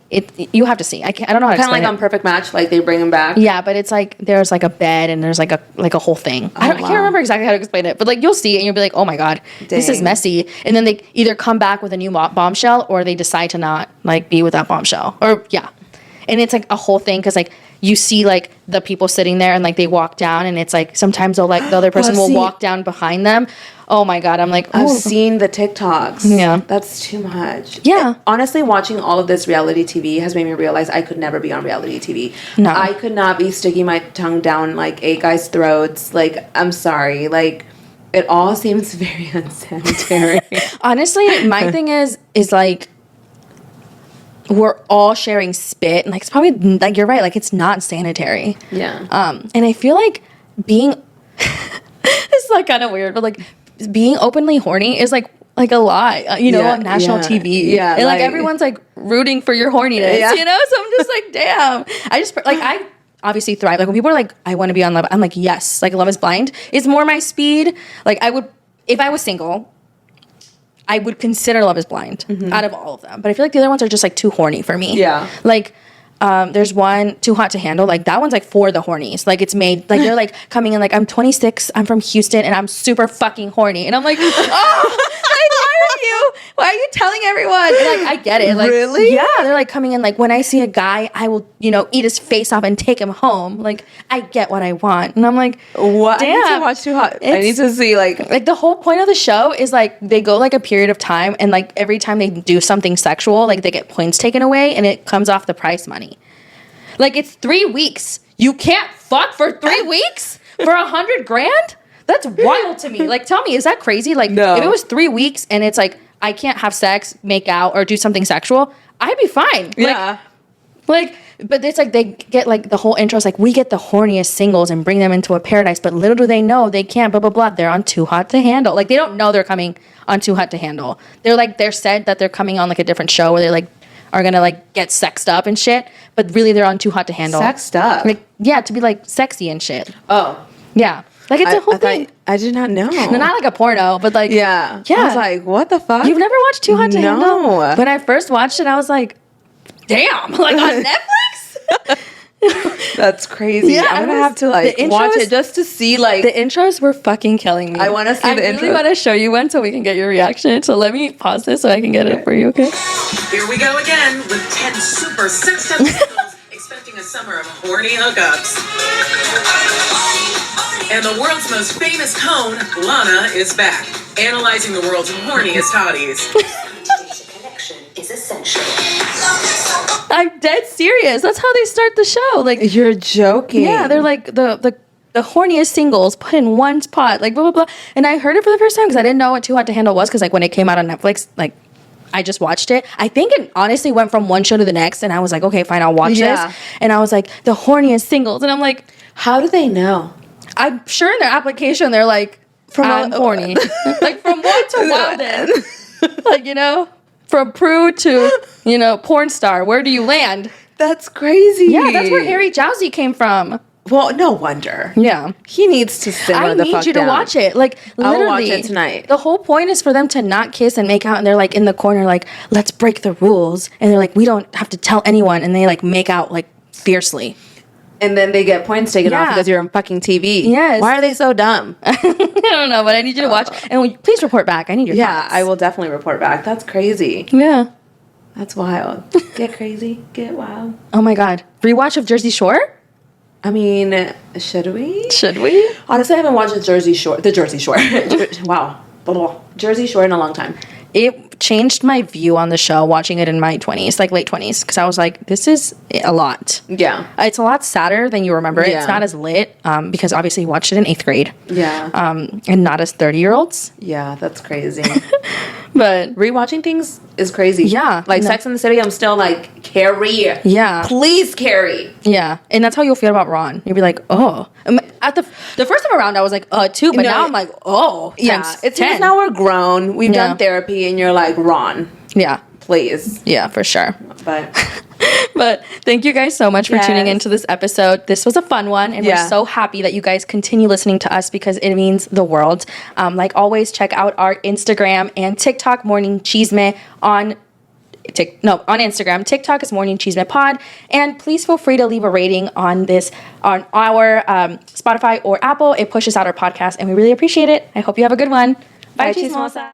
you have to see. I don't know how to explain it. Kind of like on Perfect Match, like they bring them back. Yeah, but it's like there's like a bed and there's like a whole thing. I can't remember exactly how to explain it, but like you'll see it and you'll be like, oh my God, this is messy. And then they either come back with a new bombshell or they decide to not like be with that bombshell. Or and it's like a whole thing because like you see like the people sitting there and like they walk down and it's like sometimes they'll like the other person will walk down behind them. Oh my God, I'm like, I've seen the TikToks. Yeah. That's too much. Yeah. Honestly, watching all of this reality TV has made me realize I could never be on reality TV. No. I could not be sticking my tongue down like 8 guys' throats. Like, I'm sorry. Like, it all seems very unsanitary. Honestly, my thing is like, we're all sharing spit. And like, it's probably, like, you're right. Like, it's not sanitary. Yeah. And I feel like being, it's like kind of weird, but like, being openly horny is like a lot, you know, on national TV. Yeah. And like everyone's like rooting for your horniness, you know? So I'm just like, damn. I obviously thrive. Like when people are like, I want to be on Love, I'm like, yes. Like Love is Blind is more my speed. Like I would, if I was single, I would consider Love is Blind out of all of them. But I feel like the other ones are just like too horny for me. Yeah. Like, there's one, Too Hot to Handle. Like, that one's, like, for the hornies. Like, it's made, like, they're, like, coming in, like, I'm 26, I'm from Houston, and I'm super fucking horny. And I'm like, oh, like, why are you? Why are you telling everyone? And, like, I get it. Like, really? Yeah, they're like coming in like, when I see a guy, I will, eat his face off and take him home. Like, I get what I want. And I'm like, what? Damn. I need to watch Too Hot. I need to see like the whole point of the show is like they go like a period of time, and like every time they do something sexual, like they get points taken away, and it comes off the prize money. Like, it's 3 weeks. You can't fuck for 3 weeks for $100,000? That's wild to me. Like, tell me, is that crazy? Like, no. If it was 3 weeks and it's like I can't have sex, make out, or do something sexual, I'd be fine. Yeah. But it's like they get like the whole intro is like, we get the horniest singles and bring them into a paradise, but little do they know they can't, blah, blah, blah. They're on Too Hot to Handle. Like, they don't know they're coming on Too Hot to Handle. They're said that they're coming on like a different show where they like are gonna like get sexed up and shit, but really they're on Too Hot to Handle. Sexed up? Like, yeah, to be like sexy and shit. Oh. Yeah. Like, it's a whole thing. I did not know. No, not like a porno, but like, yeah. Yeah. I was like, what the fuck? You've never watched Too Hot to Handle? No. When I first watched it, I was like, damn, like on Netflix? That's crazy. Yeah, I'm gonna have to like watch it just to see like the intros were fucking killing me. I want to see the intro. I really want to show you one so we can get your reaction. So let me pause this so I can get it for you, okay? Here we go again with 10 super sexed up singles expecting a summer of horny hookups. And the world's most famous cone, Lana, is back, analyzing the world's horniest hotties. Connection is essential. I'm dead serious. That's how they start the show. Like, you're joking. yeah, they're like the horniest singles put in one spot, like blah blah blah. And I heard it for the first time because I didn't know what Too Hot to Handle was, because like when it came out on Netflix, like I just watched it. I think it honestly went from one show to the next, and I was like, okay, fine, I'll watch this. And I was like, the horniest singles, and I'm like, how do they know? I'm sure in their application they're like, I'm horny, like from one to Wilden, like from prude to porn star. Where do you land? That's crazy. Yeah, that's where Harry Jowsey came from. Well, no wonder. Yeah. He needs to simmer the fuck down. I need you to watch it. Like, literally. I'll watch it tonight. The whole point is for them to not kiss and make out, and they're like in the corner like, let's break the rules. And they're like, we don't have to tell anyone. And they like make out like fiercely. And then they get points taken off because you're on fucking TV. Yes. Why are they so dumb? I don't know, but I need you to watch. And please report back. I need your thoughts. I will definitely report back. That's crazy. Yeah. That's wild. Get crazy. Get wild. Oh my God. Rewatch of Jersey Shore? I mean, should we? Should we? Honestly, I haven't watched the Jersey Shore. Wow. Jersey Shore in a long time. It changed my view on the show watching it in my 20s, like late 20s, because I was like, this is a lot. Yeah. It's a lot sadder than you remember. Yeah. It's not as lit because obviously you watched it in 8th grade. Yeah. And not as 30-year-olds. Yeah, that's crazy. But rewatching things is crazy. Yeah. Like Sex and the City, I'm still like, Carrie. Yeah. Please, Carrie. Yeah. And that's how you'll feel about Ron. You'll be like, oh. At the first time around, I was like, too. But now I'm like, oh. Yeah. It's because now we're grown. We've done therapy, and you're like, Ron. Yeah. Please. Yeah, for sure. But thank you guys so much for tuning into this episode. This was a fun one, and we're so happy that you guys continue listening to us because it means the world. Like always, check out our Instagram and TikTok, Morning Chisme, on Instagram. TikTok is Morning Chisme Pod. And please feel free to leave a rating on our Spotify or Apple. It pushes out our podcast, and we really appreciate it. I hope you have a good one. Bye, Chismosa.